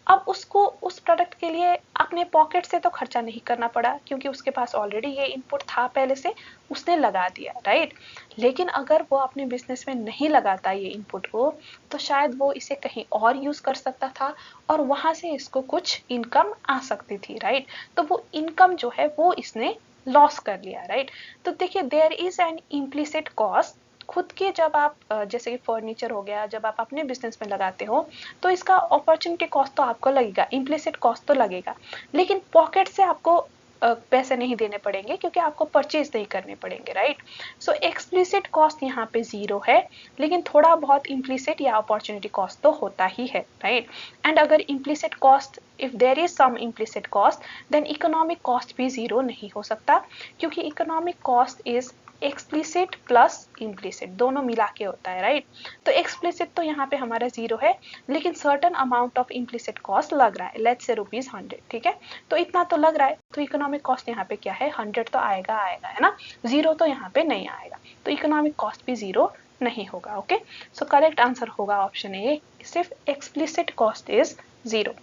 अब उसको उस प्रोडक्ट के लिए अपने पॉकेट से तो खर्चा नहीं करना पड़ा क्योंकि उसके पास ऑलरेडी ये इनपुट था पहले से, उसने लगा दिया, राइट। लेकिन अगर वो अपने बिजनेस में नहीं लगाता ये इनपुट को तो शायद वो इसे कहीं और यूज कर सकता था और वहां से इसको कुछ इनकम आ सकती थी, राइट। तो वो इनकम जो है वो इसने लॉस कर लिया, राइट। तो देखिए there is an implicit cost, खुद के जब आप जैसे कि फर्नीचर हो गया, जब आप अपने बिजनेस में लगाते हो तो इसका अपॉर्चुनिटी कॉस्ट तो आपको लगेगा, इम्प्लिसिट कॉस्ट तो लगेगा, लेकिन पॉकेट से आपको पैसे नहीं देने पड़ेंगे क्योंकि आपको परचेज नहीं करने पड़ेंगे, राइट। सो एक्सप्लिसिट कॉस्ट यहाँ पे 0 है, लेकिन थोड़ा बहुत इम्प्लिसिट या अपॉर्चुनिटी कॉस्ट तो होता ही है, राइट। एंड अगर implicit cost, if there is some implicit cost, then economic cost भी 0 नहीं हो सकता, क्योंकि economic cost is explicit plus implicit, दोनों मिला के होता है, राइट। तो एक्सप्लिसिट तो यहाँ पे हमारा 0 है, लेकिन certain amount of implicit cost लग रहा है, लेट्स से ₹100, ठीक है। तो इतना तो लग रहा है, तो इकोनॉमिक कॉस्ट यहाँ पे क्या है, 100 तो आएगा आएगा, है ना, 0 तो यहाँ पे नहीं आएगा, तो इकोनॉमिक कॉस्ट भी 0 नहीं होगा। ओके, सो करेक्ट आंसर होगा ऑप्शन ए, सिर्फ explicit cost is 0।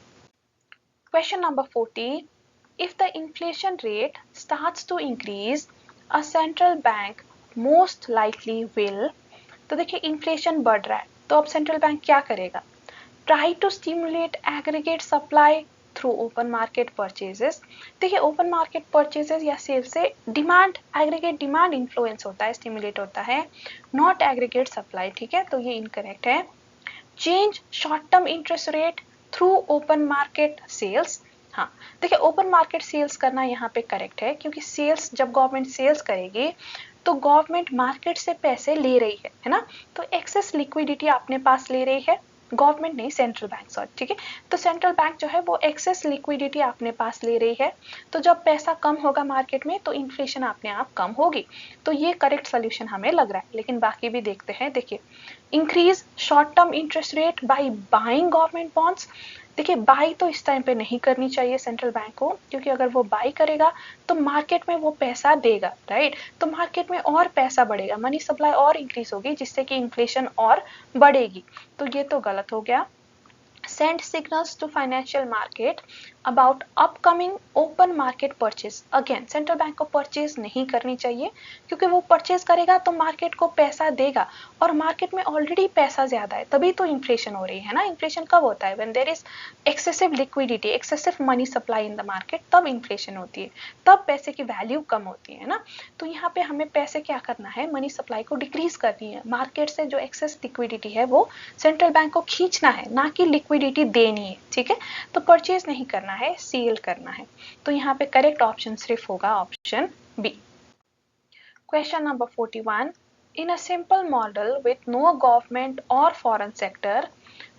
Question number 40, if the inflation rate starts to increase, a central bank most likely will, तो देखिए इन्फ्लेशन बढ़ रहा है, तो अब सेंट्रल बैंक क्या करेगा, try to stimulate aggregate supply through open market purchases. देखिए ओपन मार्केट परचेजेस या सेल से डिमांड, एग्रीगेट डिमांड इन्फ्लुएंस होता है, स्टिमुलेट होता है, नॉट एग्रीगेट सप्लाई, ठीक है, तो ये इनकरेक्ट है। Change short term interest rate through open market sales, हाँ देखिए ओपन मार्केट सेल्स करना यहाँ पे करेक्ट है, क्योंकि सेल्स, जब गवर्नमेंट सेल्स करेगी तो गवर्नमेंट मार्केट से पैसे ले रही है ना, तो एक्सेस लिक्विडिटी अपने पास ले रही है, गवर्नमेंट नहीं, सेंट्रल बैंक, सॉरी, ठीक है। तो सेंट्रल बैंक जो है वो एक्सेस लिक्विडिटी अपने पास ले रही है, तो जब पैसा कम होगा मार्केट में तो इन्फ्लेशन अपने आप कम होगी, तो ये करेक्ट सोल्यूशन हमें लग रहा है। लेकिन बाकी भी देखते हैं, देखिए increase short term interest rate by buying government bonds, देखिए बाई तो इस टाइम पे नहीं करनी चाहिए सेंट्रल बैंक को, क्योंकि अगर वो बाई करेगा तो मार्केट में वो पैसा देगा, राइट, तो मार्केट में और पैसा बढ़ेगा, मनी सप्लाई और इंक्रीज होगी, जिससे कि इन्फ्लेशन और बढ़ेगी, तो ये तो गलत हो गया। Send signals to financial market about upcoming open market purchase, again central bank को परचेज नहीं करनी चाहिए, क्योंकि वो परचेज करेगा तो मार्केट को पैसा देगा, और मार्केट में ऑलरेडी पैसा ज्यादा है, तभी तो इन्फ्लेशन हो रही है ना। इन्फ्लेशन कब होता है, when there is excessive liquidity, excessive money supply in the market, तब इन्फ्लेशन होती है, तब पैसे की वैल्यू कम होती है ना। तो यहाँ पे हमें पैसे क्या करना है, मनी सप्लाई को डिक्रीज करनी है, मार्केट से जो एक्सेस लिक्विडिटी है वो सेंट्रल बैंक को खींचना है, ना कि लिक्विडिटी देनी है, ठीक है। तो परचेज नहीं करना है, सेल करना है, तो यहाँ पे करेक्ट ऑप्शन सिर्फ होगा option B. Question number 41, in a simple model with no government or foreign sector,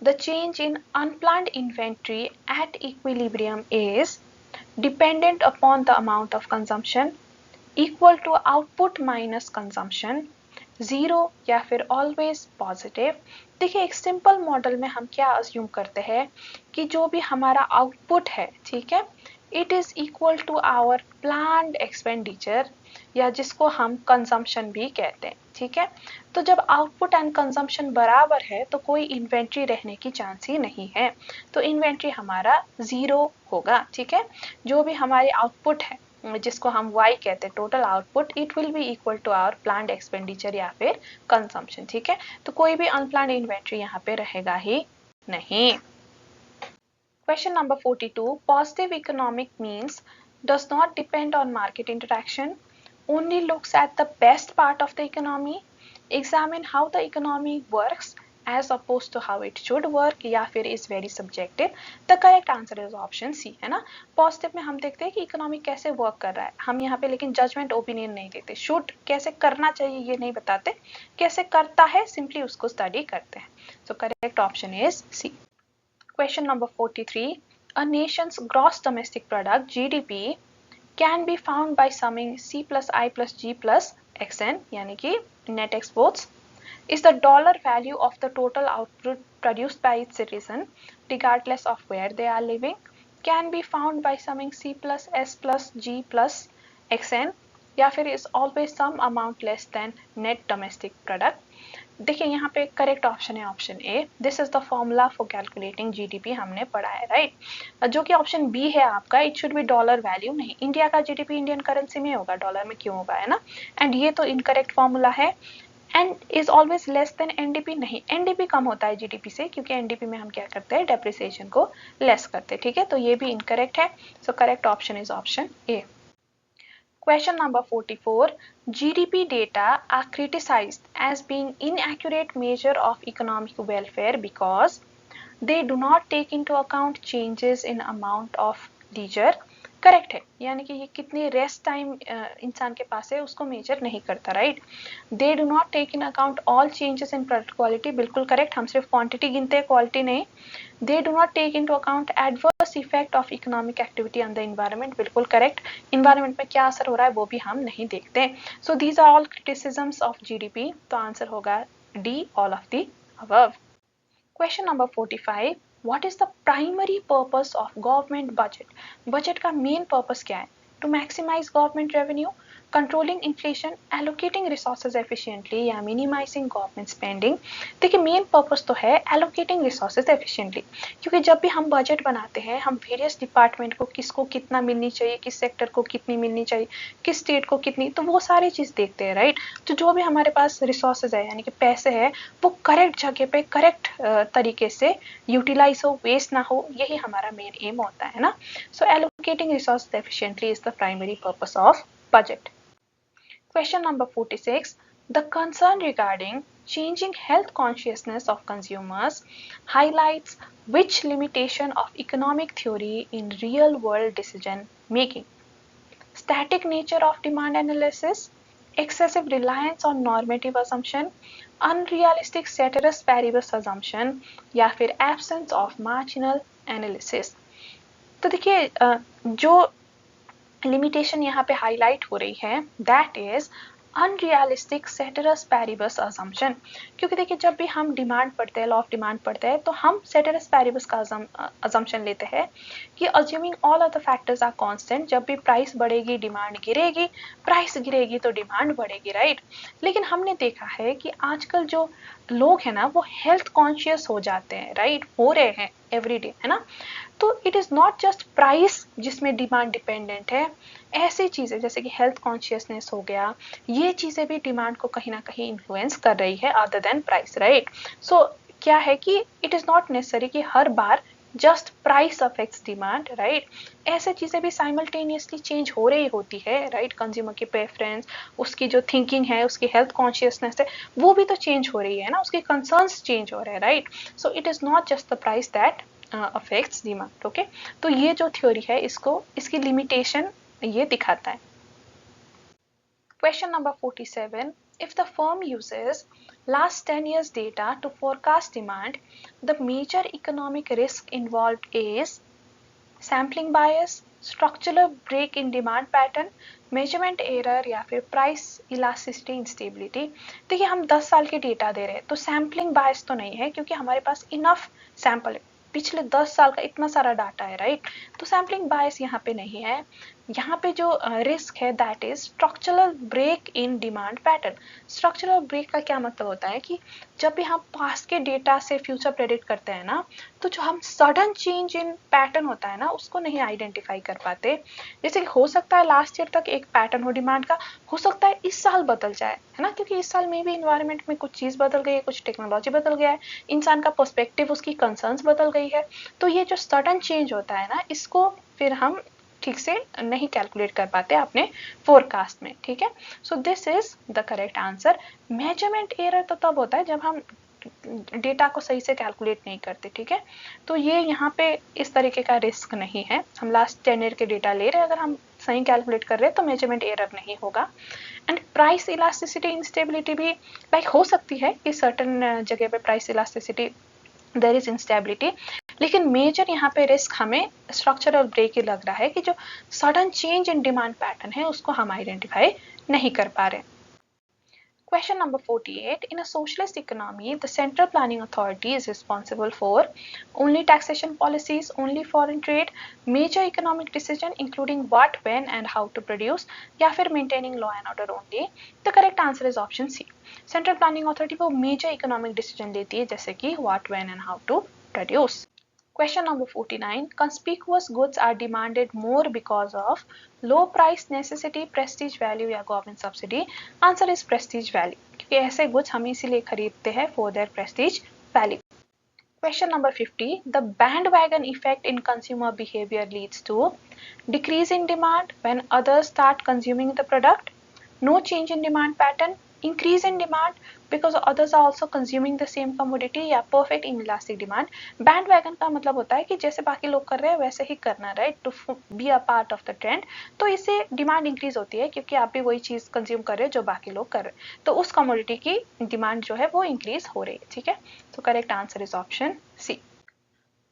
the change in unplanned inventory at equilibrium is dependent upon the amount of consumption, equal to output minus consumption, 0 या फिर ऑलवेज पॉजिटिव। देखिए एक सिंपल मॉडल में हम क्या अज्यूम करते हैं कि जो भी हमारा आउटपुट है, ठीक है, it is equal to our planned expenditure, या जिसको हम कंजम्पशन भी कहते हैं, ठीक है। तो जब आउटपुट एंड कंजम्पशन बराबर है तो कोई इन्वेंट्री रहने की चांस ही नहीं है, तो इन्वेंट्री हमारा 0 होगा, ठीक है। जो भी हमारे आउटपुट है, जिसको हम y कहते हैं, total output, it will be equal to our planned expenditure या फिर कंजम्पशन, ठीक है। तो कोई भी अनप्लान्ड इन्वेंट्री यहाँ पे रहेगा ही नहीं। Question number 42, positive economic means does not depend on market interaction, only looks at the best part of the economy, examine how the economy works as opposed to how it should work, या फिर is very subjective। The correct answer is option C, है ना। पॉजिटिव में हम देखते हैं कि इकोनॉमी कैसे वर्क कर रहा है, हम यहाँ पे लेकिन जजमेंट ओपिनियन नहीं देते, शुड कैसे करना चाहिए ये नहीं बताते, कैसे करता है सिंपली उसको स्टडी करते हैं। So correct option is C. Question number 43, a nation's gross domestic product GDP can be found by summing C plus I plus G plus XN, यानी कि net exports is the dollar value of the total output produced by its citizen regardless of where they are living, can be found by summing C plus S plus G plus XN, या फिर is always some amount less than net domestic product। देखिए यहाँ पे करेक्ट ऑप्शन है option A, this is the formula for calculating GDP, हमने पढ़ा है, राइट। जो कि ऑप्शन बी है आपका, it should be dollar value, नहीं, इंडिया का जीडीपी इंडियन करेंसी में होगा, डॉलर में क्यों होगा, है ना। एंड ये तो इनकरेक्ट फॉर्मूला है। And is always less than NDP, नहीं, एनडीपी कम होता है जीडीपी से, क्योंकि एनडीपी में हम क्या करते हैं, डेप्रिसिएशन को लेस करते हैं, ठीक है, तो ये भी इनकरेक्ट है। So correct option is option A. Question number 44, GDP data are criticized as being inaccurate measure of economic welfare because they do not take into account changes in amount of leisure, correct है, यानी कि ये कितनी रेस्ट टाइम इंसान के पास है उसको मेजर नहीं करता, right. They do not take in account all changes in product quality, बिल्कुल करेक्ट, हम सिर्फ क्वांटिटी गिनते हैं, क्वालिटी नहीं। They do not take into account adverse effect of economic activity on the environment, बिल्कुल करेक्ट, एनवायरनमेंट में क्या असर हो रहा है वो भी हम नहीं देखते। So these are all criticisms of GDP, तो आंसर होगा D, all of the above. Question number 45. What is the primary purpose of government budget? Budget का main purpose क्या है? To maximize government revenue, controlling inflation, allocating resources efficiently या minimizing government spending। देखिए main purpose तो है allocating resources efficiently, क्योंकि जब भी हम बजट बनाते हैं हम various department को किसको कितना मिलनी चाहिए, किस सेक्टर को कितनी मिलनी चाहिए, किस स्टेट को कितनी, तो वो सारी चीज देखते हैं, राइट। तो जो भी हमारे पास रिसोर्सेज है यानी कि पैसे है वो करेक्ट जगह पे करेक्ट तरीके से यूटिलाइज हो, वेस्ट ना हो, यही हमारा मेन एम होता है ना। So allocating resource efficiently is the primary purpose of budget. Question number 46. The concern regarding changing health consciousness of consumers highlights which limitation of economic theory in real world decision making? Static nature of demand analysis, excessive reliance on normative assumption, unrealistic ceteris paribus assumption या फिर absence of marginal analysis। तो देखिए जो लिमिटेशन यहाँ पे हाईलाइट हो रही है that is unrealistic ceteris paribus assumption, क्योंकि देखिए जब भी हम डिमांड पढ़ते हैं, लॉ ऑफ डिमांड पढ़ते हैं, तो हम सेटेरस पैरिबस का असम्पशन लेते हैं कि assuming all of the factors are constant, जब भी प्राइस बढ़ेगी डिमांड गिरेगी, प्राइस गिरेगी तो डिमांड बढ़ेगी, राइट। लेकिन हमने देखा है कि आजकल जो लोग हैं ना वो हेल्थ कॉन्शियस हो जाते हैं, राइट, हो रहे हैं एवरीडे, है ना। तो it is not just price जिसमें डिमांड डिपेंडेंट है, ऐसी चीजें जैसे कि हेल्थ कॉन्शियसनेस हो गया, ये चीजें भी डिमांड को कहीं ना कहीं इन्फ्लुएंस कर रही है other than price, right. So क्या है कि इट इज नॉट नेसेसरी कि हर बार just price affects demand, right. ऐसे चीजें भी साइमल्टेनियसली चेंज हो रही होती है, राइट। कंज्यूमर की प्रेफरेंस, उसकी जो थिंकिंग है, उसकी हेल्थ कॉन्शियसनेस है, वो भी तो चेंज हो रही है ना, उसके कंसर्न्स चेंज हो रहे हैं, right. So it is not just the price that affects demand, okay. तो ये जो थ्योरी है इसको इसकी लिमिटेशन ये दिखाता है। Question number 47. If the firm uses last 10 years data to forecast demand, the major economic risk involved is sampling bias, structural break in demand pattern, measurement error या फिर प्राइस इलास्टिसिटी इंस्टेबिलिटी। देखिए हम 10 साल के डेटा दे रहे हैं तो सैम्पलिंग बायस तो नहीं है क्योंकि हमारे पास इनफ सैंपल है, पिछले 10 साल का इतना सारा डाटा है, राइट। तो सैम्पलिंग बायस यहाँ पे नहीं है। यहाँ पे जो रिस्क है that is structural break in demand pattern. Structural break का क्या मतलब होता है कि जब भी हम पास्ट के डेटा से फ्यूचर प्रेडिक्ट करते हैं ना, तो जो हम सडन चेंज इन पैटर्न होता है ना उसको नहीं आइडेंटिफाई कर पाते। जैसे कि हो सकता है लास्ट ईयर तक एक पैटर्न हो डिमांड का, हो सकता है इस साल बदल जाए, है ना, क्योंकि इस साल में भी इन्वायरमेंट में कुछ चीज बदल गई है, कुछ टेक्नोलॉजी बदल गया है, इंसान का पर्सपेक्टिव, उसकी कंसर्न्स बदल गई है। तो ये जो सडन चेंज होता है ना इसको फिर हम ठीक से नहीं कैलकुलेट कर पाते अपने फोरकास्ट में, ठीक है। So this is the correct answer. Measurement error तो तब होता है जब हम डेटा को सही से कैलकुलेट नहीं करते, ठीक है। तो ये यहाँ पे इस तरीके का रिस्क नहीं है, हम लास्ट 10 ईयर के डेटा ले रहे हैं, अगर हम सही कैलकुलेट कर रहे हैं तो मेजरमेंट एरर नहीं होगा। एंड प्राइस इलास्टिसिटी इंस्टेबिलिटी भी लाइक हो सकती है कि सर्टेन जगह पे price elasticity there is instability, लेकिन मेजर यहाँ पे रिस्क हमें स्ट्रक्चरल ब्रेक ही लग रहा है कि जो sudden change in demand pattern है उसको हम आइडेंटिफाई नहीं कर पा रहे। Question number 48. In a socialist economy, the Central Planning Authority is responsible for only taxation policies, only foreign trade, major economic decision including what, when and how to produce, या फिर maintaining law and order only. The correct answer is option C. Central Planning Authority वो major economic decision लेती है जैसे कि what, when and how to produce. Question number 49. Conspicuous goods are demanded more because of low price, necessity, prestige value या government subsidy. Answer is prestige value, क्योंकि ऐसे goods हम इसीलिए खरीदते हैं for their prestige value. Question number 50. The bandwagon effect in consumer behavior leads to decrease in demand when others start consuming the product, no change in demand pattern, increase in demand because others are also consuming the same commodity, या perfect inelastic demand. Bandwagon का मतलब होता है कि जैसे बाकी लोग कर रहे हैं वैसे ही करना, right, to be a part of the trend. तो इससे डिमांड इंक्रीज होती है क्योंकि आप भी वही चीज कंज्यूम कर रहे हैं जो बाकी लोग कर रहे हैं, तो उस कमोडिटी की डिमांड जो है वो इंक्रीज हो रही है. ठीक है, तो correct answer is option C.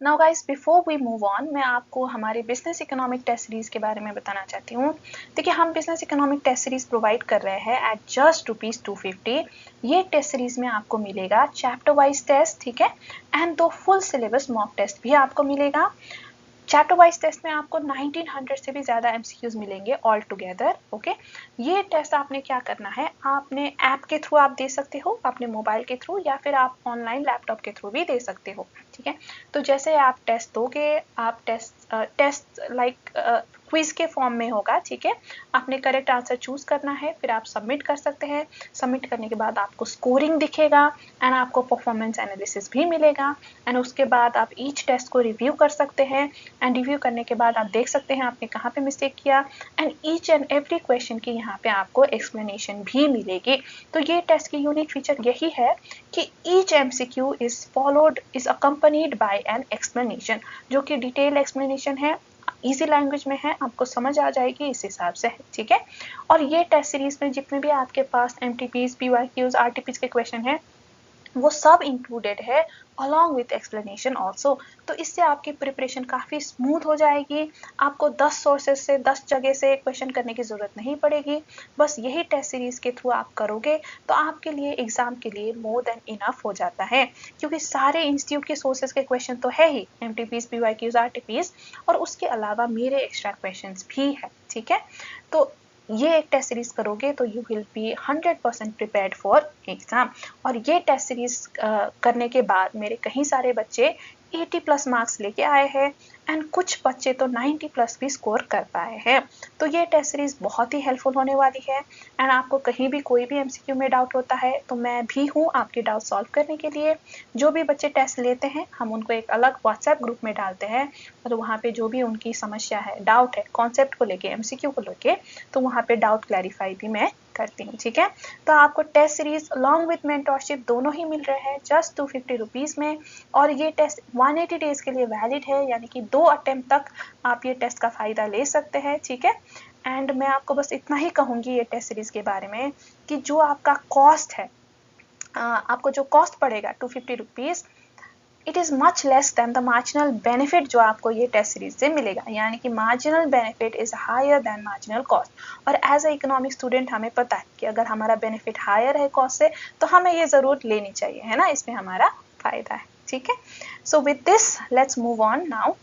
Now guys, before we move on, मैं आपको हमारे बिजनेस इकोनॉमिक टेस्ट सीरीज के बारे में बताना चाहती हूँ. देखिए, हम business economic test series provide कर रहे हैं एट जस्ट ₹250. ये टेस्ट सीरीज में आपको मिलेगा चैप्टर वाइज टेस्ट, ठीक है, and 2 full syllabus mock test भी आपको मिलेगा. चैप्टर वाइज टेस्ट में आपको 1900 से भी ज़्यादा MCQs मिलेंगे ऑल टुगेदर. ओके, ये टेस्ट आपने क्या करना है, आपने ऐप के थ्रू आप दे सकते हो, अपने मोबाइल के थ्रू, या फिर आप ऑनलाइन लैपटॉप के थ्रू भी दे सकते हो. ठीक है, तो जैसे आप टेस्ट दोगे, आप टेस्ट लाइक क्विज के फॉर्म में होगा. ठीक है, आपने करेक्ट आंसर चूज करना है, फिर आप सबमिट कर सकते हैं. सबमिट करने के बाद आपको स्कोरिंग दिखेगा एंड आपको परफॉर्मेंस एनालिसिस भी मिलेगा, एंड उसके बाद आप ईच टेस्ट को रिव्यू कर सकते हैं, एंड रिव्यू करने के बाद आप देख सकते हैं आपने कहाँ पे मिस्टेक किया, and each and every question की यहाँ पे आपको एक्सप्लेनेशन भी मिलेगी. तो ये टेस्ट की यूनिक फीचर यही है कि each MCQ is accompanied by an explanation, जो कि डिटेल एक्सप्लेनेशन है, इजी लैंग्वेज में है, आपको समझ आ जाएगी इस हिसाब से. ठीक है, और ये टेस्ट सीरीज में जितने भी आपके पास MTPs, PYQs, RTPs के क्वेश्चन है वो सब इंक्लूडेड है अलॉन्ग विथ एक्सप्लेनेशन ऑल्सो. तो इससे आपकी प्रिपरेशन काफ़ी स्मूथ हो जाएगी. आपको 10 सोर्सेज से 10 जगह से क्वेश्चन करने की ज़रूरत नहीं पड़ेगी. बस यही टेस्ट सीरीज के थ्रू आप करोगे तो आपके लिए एग्जाम के लिए मोर देन इनफ हो जाता है, क्योंकि सारे इंस्टीट्यूट के सोर्सेज के क्वेश्चन तो है ही, MTPs, PYQs, RTPs, और उसके अलावा मेरे एक्स्ट्रा क्वेश्चन भी है. ठीक है, तो ये एक टेस्ट सीरीज करोगे तो you will be 100% prepared for exam. और ये टेस्ट सीरीज करने के बाद मेरे कई सारे बच्चे 80+ मार्क्स लेके आए हैं, एंड कुछ बच्चे तो 90+ भी स्कोर कर पाए हैं. तो ये टेस्ट सीरीज बहुत ही हेल्पफुल होने वाली है, एंड आपको कहीं भी कोई भी MCQ में डाउट होता है तो मैं भी हूँ आपके डाउट सॉल्व करने के लिए. जो भी बच्चे टेस्ट लेते हैं हम उनको एक अलग व्हाट्सएप ग्रुप में डालते हैं, और वहाँ पे जो भी उनकी समस्या है, डाउट है कॉन्सेप्ट को लेके, MCQ को लेके, तो वहाँ पे डाउट क्लैरिफाई भी मैं करती हूँ. ठीक है, तो आपको test series along with mentorship दोनों ही मिल रहे हैं जस्ट ₹250 में, और ये टेस्ट 180 डेज के लिए वैलिड है, यानी कि 2 अटेम्प्ट तक आप ये टेस्ट का फ़ायदा ले सकते हैं. ठीक है, एंड मैं आपको बस इतना ही कहूँगी ये टेस्ट सीरीज के बारे में कि जो आपका कॉस्ट है, आपको जो कॉस्ट पड़ेगा ₹250, it is much less than the marginal benefit जो आपको ये टेस्ट सीरीज से मिलेगा, यानी कि marginal benefit is higher than marginal cost. और एज अ इकोनॉमिक स्टूडेंट हमें पता है कि अगर हमारा बेनिफिट हायर है कॉस्ट से तो हमें ये ज़रूर लेनी चाहिए, है ना, इसमें हमारा फ़ायदा है. ठीक है, so with this let's move on now.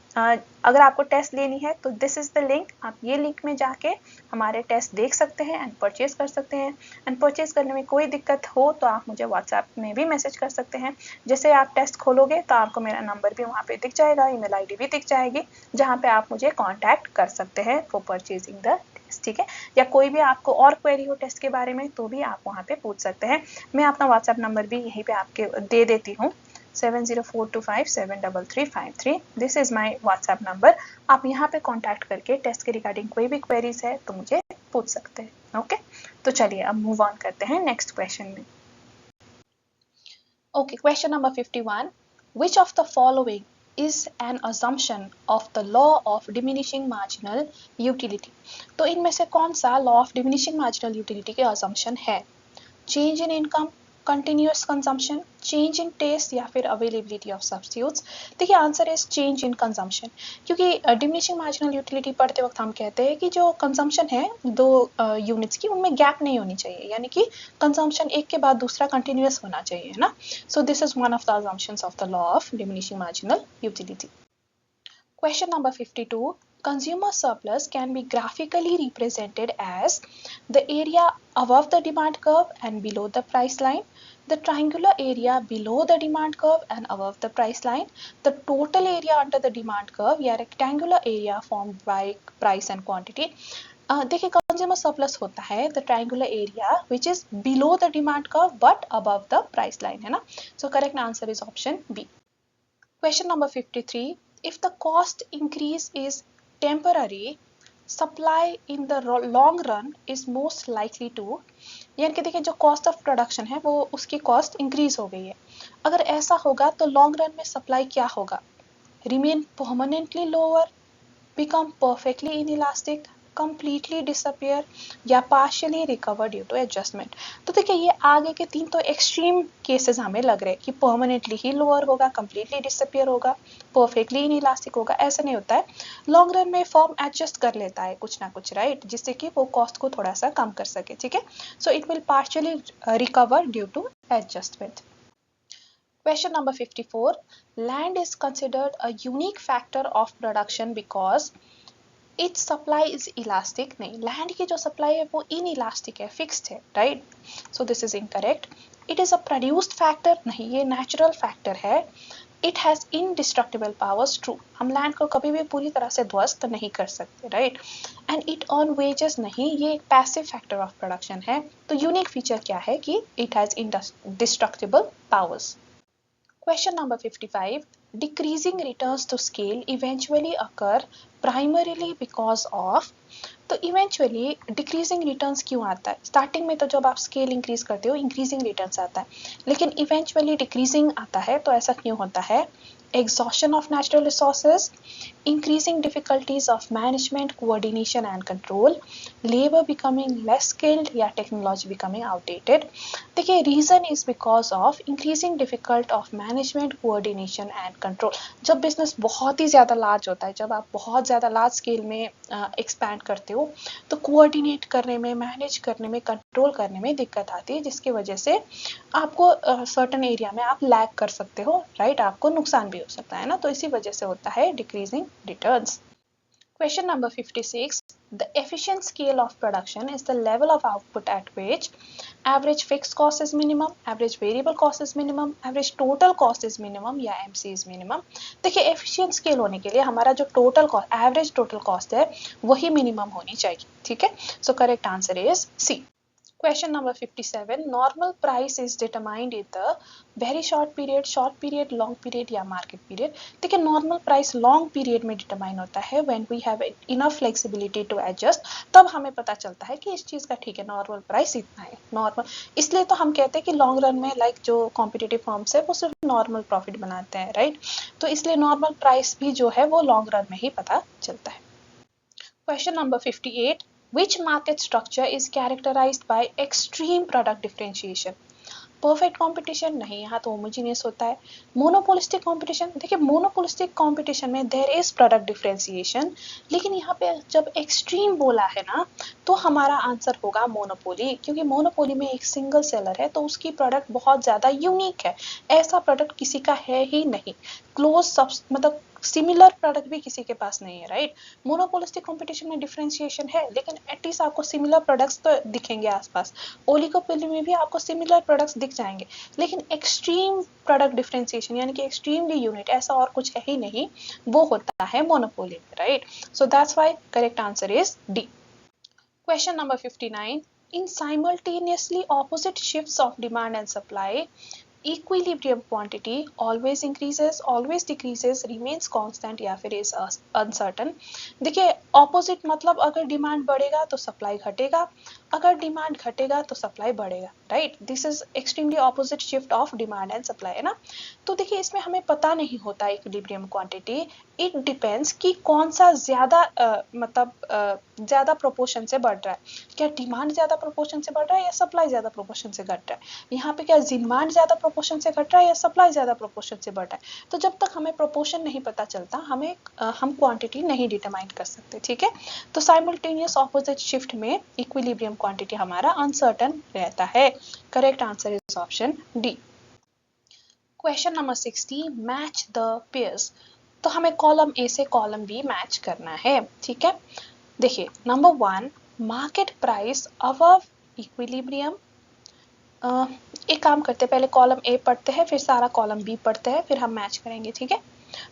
अगर आपको टेस्ट लेनी है तो दिस इज़ द लिंक, आप ये लिंक में जाके हमारे टेस्ट देख सकते हैं एंड परचेज कर सकते हैं. एंड परचेज करने में कोई दिक्कत हो तो आप मुझे व्हाट्सएप में भी मैसेज कर सकते हैं. जैसे आप टेस्ट खोलोगे तो आपको मेरा नंबर भी वहाँ पे दिख जाएगा, ईमेल आईडी भी दिख जाएगी, जहाँ पे आप मुझे कांटेक्ट कर सकते हैं फॉर परचेजिंग द टेस्ट. ठीक है, या कोई भी आपको और क्वेरी हो टेस्ट के बारे में तो भी आप वहाँ पे पूछ सकते हैं. मैं अपना व्हाट्सएप नंबर भी यहीं पे आपके दे देती हूँ, 7042573353. This is my WhatsApp number. आप यहाँ पे कांटेक्ट करके टेस्ट के रिगार्डिंग कोई भी क्वेरीज है तो मुझे पूछ सकते हैं. ओके, तो चलिए अब मूव ऑन करते हैं नेक्स्ट क्वेश्चन में. Okay, question number 51. Which of the following is an assumption of the law of diminishing marginal utility? तो इनमें से कौन सा law of diminishing marginal utility के assumption है? Change in income, continuous consumption, change in taste, या फिर availability of substitutes? देखिए, answer is change in consumption, क्योंकि डिमिनिशिंग मार्जिनल यूटिलिटी पढ़ते वक्त हम कहते हैं कि जो कंजम्पशन है दो यूनिट्स की, उनमें गैप नहीं होनी चाहिए, यानी कि कंजम्पशन एक के बाद दूसरा कंटिन्यूस होना चाहिए, है ना. So this is one of the assumptions of the law of diminishing marginal utility. Question number 52. Consumer surplus can be graphically represented as the area above the demand curve and below the price line, the triangular area below the demand curve and above the price line, the total area under the demand curve, या rectangular area formed by price and quantity. देखिए, कंज्यूमर सरप्लस होता है the triangular area which is below the demand curve but above the price line, है ना. So correct answer is option B. Question number 53. If the cost increase is temporary, supply in the long run is most likely to, यानी कि देखिए जो कॉस्ट ऑफ प्रोडक्शन है वो उसकी कॉस्ट इंक्रीज हो गई है। अगर ऐसा होगा तो लॉन्ग रन में सप्लाई क्या होगा? Remain permanently lower, become perfectly inelastic, completely disappear या partially recover due to adjustment। तो देखिए ये आगे के तीन तो एक्सट्रीम केसेस हमें लग रहे हैं कि परमानेंटली ही लोअर होगा, completely disappear होगा, perfectly inelastic होगा। ऐसा नहीं होता है, लॉन्ग रन में फॉर्म एडजस्ट कर लेता है कुछ ना कुछ, राइट, जिससे कि वो कॉस्ट को थोड़ा सा कम कर सके, ठीक है। So it will partially recover due to adjustment। Question number 54. Land is considered a unique factor of production because its supply is elastic। नहीं, लैंड की जो सप्लाई है वो inelastic है, फिक्स्ड है, right. So this is incorrect. It is a produced factor. नहीं, ये नेचुरल फैक्टर है। It has indestructible powers. True, हम लैंड को कभी भी पूरी तरह से ध्वस्त नहीं कर सकते, right. And it earn wages. नहीं, ये एक पैसिव फैक्टर ऑफ प्रोडक्शन है। तो यूनिक फीचर क्या है कि it has indestructible powers. Question number 55. Decreasing returns to scale eventually occur primarily because of। तो इवेंचुअली डिक्रीजिंग रिटर्न्स क्यों आता है? स्टार्टिंग में तो जब आप स्केल इंक्रीज करते हो इंक्रीजिंग रिटर्न्स आता है, लेकिन इवेंचुअली डिक्रीजिंग आता है। तो ऐसा क्यों होता है? Exhaustion of natural resources, increasing difficulties of management, coordination and control, labor becoming less skilled या technology becoming outdated। देखिए reason is because of increasing difficult of management, coordination and control. जब बिजनेस बहुत ही ज़्यादा लार्ज होता है, जब आप बहुत ज़्यादा लार्ज स्केल में एक्सपैंड करते हो, तो कोऑर्डिनेट करने में, मैनेज करने में, कंट्रोल करने में दिक्कत आती है, जिसकी वजह से आपको सर्टन एरिया में आप लैग कर सकते हो, राइट, आपको नुकसान भी हो सकता है ना। तो इसी वजह से होता है decreasing returns. Question number 56. The efficient scale of production is the level of output at which average fixed cost is minimum, average variable cost is minimum, average total cost is minimum या MC is minimum। देखिए efficient scale होने के लिए हमारा जो total cost, average total cost है, वही minimum होनी चाहिए, ठीक है। So correct answer is C। Question number 57. Normal price is determined in the very short period, long period या market period। देखिए normal price long period में determine होता है when we have enough flexibility to adjust। तब हमें पता चलता है कि इस चीज़ का ठीक है, normal price इतना है, normal। इसलिए तो हम कहते हैं कि long run में like जो competitive firms है वो सिर्फ normal profit बनाते हैं, right। तो इसलिए normal price भी जो है वो long run में ही पता चलता है। Question number 58. Which market structure is characterized by extreme product differentiation? Perfect competition नहीं, यहाँ तो होमोजीनियस होता है। मोनोपोलिस्टिक कंपटीशन, देखिए मोनोपोलिस्टिक कंपटीशन में देयर इज प्रोडक्ट डिफरेंशिएशन, लेकिन यहाँ पे जब एक्सट्रीम बोला है ना तो हमारा आंसर होगा मोनोपोली, क्योंकि मोनोपोली में एक सिंगल सेलर है तो उसकी प्रोडक्ट बहुत ज़्यादा यूनिक है, ऐसा प्रोडक्ट किसी का है ही नहीं। क्लोज मतलब सिमिलर प्रोडक्ट भी किसी के पास नहीं है, राइट। मोनोपोलिस्टिक कंपटीशन में डिफरेंशिएशन है, लेकिन एटलीस्ट आपको सिमिलर प्रोडक्ट्स तो दिखेंगे आसपास। ओलिगोपोली में भी आपको सिमिलर प्रोडक्ट्स दिख जाएंगे, लेकिन एक्सट्रीम प्रोडक्ट डिफरेंशिएशन यानी कि एक्सट्रीमली यूनिक ऐसा और कुछ है ही नहीं, वो होता है मोनोपोली में, right. So that's why correct answer is D. Question number 59. In simultaneously opposite shifts of demand and supply, equilibrium quantity always increases, always decreases, remains constant या फिर is uncertain। देखिए opposite मतलब अगर डिमांड बढ़ेगा तो सप्लाई घटेगा, अगर डिमांड घटेगा तो सप्लाई बढ़ेगा, right. This is extremely opposite shift of demand and supply, है ना। तो देखिए इसमें हमें पता नहीं होता इक्विलिब्रियम क्वांटिटी, इट डिपेंड्स कि कौन सा ज्यादा मतलब ज्यादा प्रोपोर्शन से बढ़ रहा है। क्या डिमांड ज्यादा प्रोपोर्शन से बढ़ रहा है या सप्लाई ज्यादा प्रोपोर्शन से घट रहा है? यहाँ पे क्या डिमांड ज्यादा प्रोपोर्शन से घट रहा है या सप्लाई ज्यादा प्रोपोर्शन से बढ़ रहा है? तो जब तक हमें प्रोपोर्शन नहीं पता चलता हम क्वांटिटी नहीं डिटरमाइन कर सकते, ठीक है। तो साइमल्टेनियस ऑपोजिट शिफ्ट में इक्विलिब्रियम क्वांटिटी हमारा अनसर्टन रहता है। Correct answer is option D. Question number 60. Match the pairs. तो हमें कॉलम ए से कॉलम बी मैच करना है, ठीक है। देखिए number 1, market price above equilibrium. एक काम करते हैं, पहले कॉलम ए पढ़ते हैं, फिर सारा कॉलम बी पढ़ते हैं, फिर हम मैच करेंगे, ठीक है।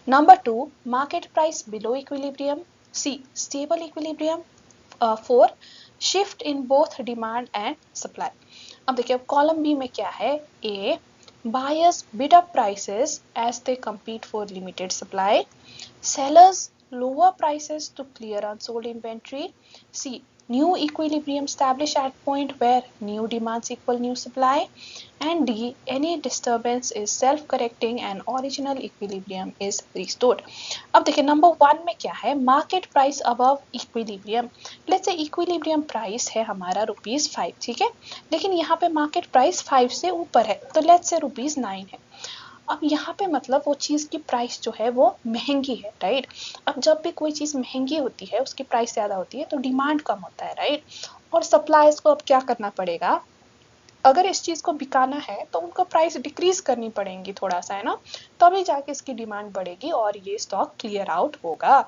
Number 2, market price below equilibrium. C, stable equilibrium. 4, shift in both demand and supply. अब देखिए कॉलम बी में क्या है। ए, buyers bid up prices as they compete for limited supply, sellers lower prices to clear unsold inventory. C. New equilibrium established at point where new demands equal new supply. And D. Any disturbance is self-correcting and original equilibrium is restored. अब देखिए नंबर 1 में क्या है, market price above equilibrium. Let's say equilibrium price है हमारा ₹5, ठीक है, लेकिन यहाँ पे मार्केट प्राइस 5 से ऊपर है, तो लेट्स से ₹9 है. अब यहाँ पे मतलब वो चीज़ की प्राइस जो है वो महंगी है, राइट. अब जब भी कोई चीज़ महंगी होती है, उसकी प्राइस ज़्यादा होती है, तो डिमांड कम होता है, राइट. और सप्लायर्स को अब क्या करना पड़ेगा, अगर इस चीज़ को बिकाना है तो उनको प्राइस डिक्रीज करनी पड़ेगी थोड़ा सा, है ना, तभी जाके इसकी डिमांड बढ़ेगी और ये स्टॉक क्लियर आउट होगा.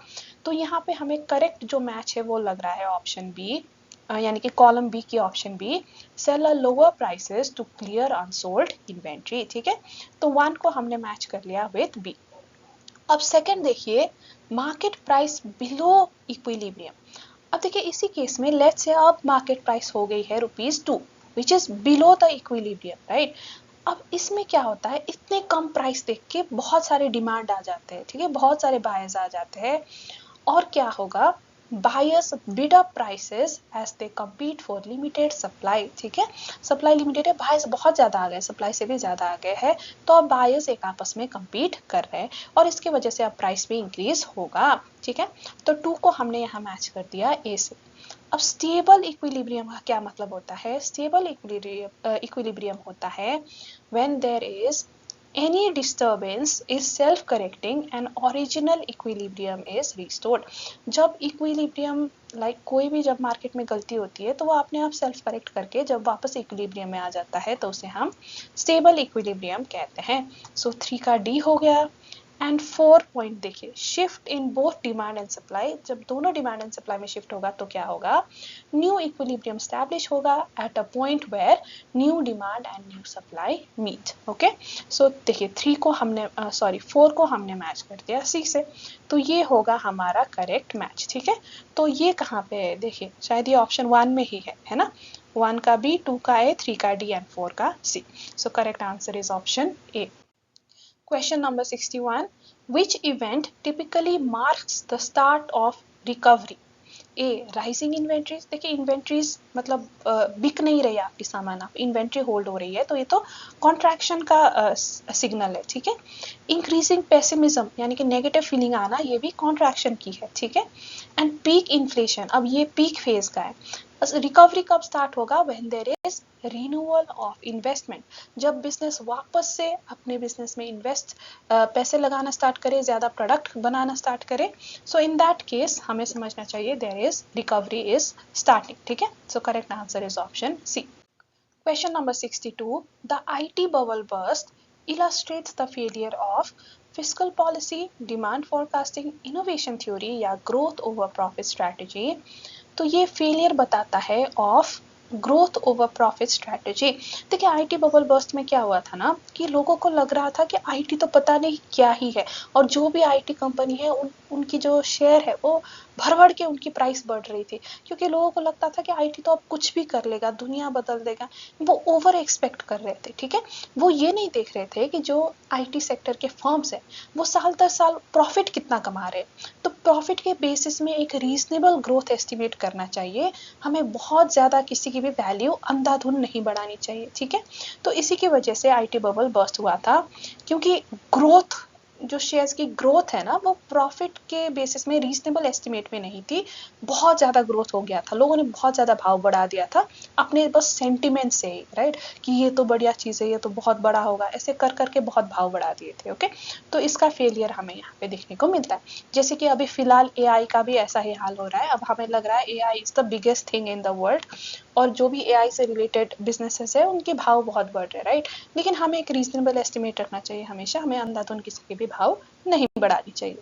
तो यहाँ पे हमें करेक्ट जो मैच है वो लग रहा है ऑप्शन बी, यानी कि कॉलम बी की option B, sell a lower prices to clear unsold inventory. ठीक है, तो 1 को हमने मैच कर लिया विथ बी. अब सेकंड देखिए, मार्केट प्राइस बिलो इक्विलिब्रियम. अब देखिए इसी केस में लेट्स से अब मार्केट प्राइस हो गई है ₹2 विच is below the equilibrium, right. अब इसमें क्या होता है, इतने कम प्राइस देख के बहुत सारे डिमांड आ जाते हैं, ठीक है, बहुत सारे बायर्स आ जाते हैं, और क्या होगा, buyers bid up prices as they compete for limited supply. ठीक है, सप्लाई लिमिटेड है, बायर्स बहुत ज़्यादा आ गए, सप्लाई से भी ज़्यादा आ गए हैं, तो अब बायर्स एक आपस में कम्पीट कर रहे हैं और इसकी वजह से अब प्राइस भी इंक्रीज होगा. ठीक है, तो 2 को हमने यहाँ मैच कर दिया ए से. अब स्टेबल इक्विलिब्रियम का क्या मतलब होता है, स्टेबल इक्विलिब्रियम होता है when there is any disturbance is self correcting and original equilibrium is restored. जब equilibrium कोई भी जब मार्केट में गलती होती है तो वो अपने आप सेल्फ करेक्ट करके जब वापस इक्विलिब्रियम में आ जाता है तो उसे हम स्टेबल इक्विलिब्रियम कहते हैं. सो 3 का डी हो गया. एंड 4 पॉइंट देखिए, shift in both demand and supply. जब दोनों डिमांड एंड सप्लाई में शिफ्ट होगा तो क्या होगा, न्यू इक्विलिब्रियम स्टैब्लिश होगा at a point where new demand and new supply meet. Okay, so देखिए 4 को हमने मैच कर दिया सी से, तो ये होगा हमारा करेक्ट मैच. ठीक है, तो ये कहाँ पे है, देखिए शायद ये ऑप्शन 1 में ही है ना. 1 का बी, 2 का ए, 3 का डी एंड 4 का C. So correct answer is option A. Question number 61. Which event typically marks the start of recovery? A, rising inventories. देखिए इन्वेंट्रीज मतलब बिक नहीं रही आपकी सामान, आप इन्वेंट्री होल्ड हो रही है, तो ये तो कॉन्ट्रैक्शन का सिग्नल है. ठीक है, इंक्रीजिंग पेसिमिज्म यानी कि नेगेटिव फीलिंग आना, ये भी कॉन्ट्रैक्शन की है. ठीक है, एंड पीक इन्फ्लेशन, अब ये पीक फेज का है. रिकवरी कब स्टार्ट होगा, when there is renewal of investment. जब बिजनेस वापस से अपने बिजनेस में पैसे लगाना स्टार्ट करे, ज़्यादा प्रोडक्ट बनाना स्टार्ट करे. सो इन दैट केस हमें समझना चाहिए there is recovery is starting. ठीक है, so correct answer is option C. Question number 62. The IT bubble burst illustrates the failure of fiscal policy, demand forecasting, innovation theory या growth over profit strategy. तो ये फेलियर बताता है of growth over profit strategy. देखिए आईटी बबल बर्स्ट में क्या हुआ था ना, कि लोगों को लग रहा था कि आईटी तो पता नहीं क्या ही है, और जो भी आईटी कंपनी है उनकी जो शेयर है वो भर भर के उनकी प्राइस बढ़ रही थी, क्योंकि लोगों को लगता था कि आईटी तो अब कुछ भी कर लेगा, दुनिया बदल देगा. वो ओवर एक्सपेक्ट कर रहे थे. ठीक है, वो ये नहीं देख रहे थे कि जो आईटी सेक्टर के फर्म्स हैं वो साल दर साल प्रॉफिट कितना कमा रहे हैं. तो प्रॉफिट के बेसिस में एक रीजनेबल ग्रोथ एस्टिमेट करना चाहिए. हमें बहुत ज़्यादा किसी की भी वैल्यू अंधाधुन नहीं बढ़ानी चाहिए. ठीक है, तो इसी की वजह से आईटी बबल बर्स्ट हुआ था, क्योंकि ग्रोथ, जो शेयर्स की ग्रोथ है ना, वो प्रॉफिट के बेसिस में रीजनेबल एस्टिमेट में नहीं थी. बहुत ज़्यादा ग्रोथ हो गया था, लोगों ने बहुत ज़्यादा भाव बढ़ा दिया था अपने बस सेंटिमेंट से ही, राइट, कि ये तो बढ़िया चीज़ है, ये तो बहुत बड़ा होगा, ऐसे कर करके बहुत भाव बढ़ा दिए थे. ओके, तो इसका फेलियर हमें यहाँ पे देखने को मिलता है. जैसे कि अभी फिलहाल एआई का भी ऐसा ही हाल हो रहा है. अब हमें लग रहा है AI is the biggest thing in the world, और जो भी एआई से रिलेटेड बिजनेसेस है उनके भाव बहुत बढ़ रहे हैं, राइट. लेकिन हमें एक रीजनेबल एस्टिमेट रखना चाहिए हमेशा, हमें अंधाधुन किसी के भी भाव नहीं बढ़ानी चाहिए.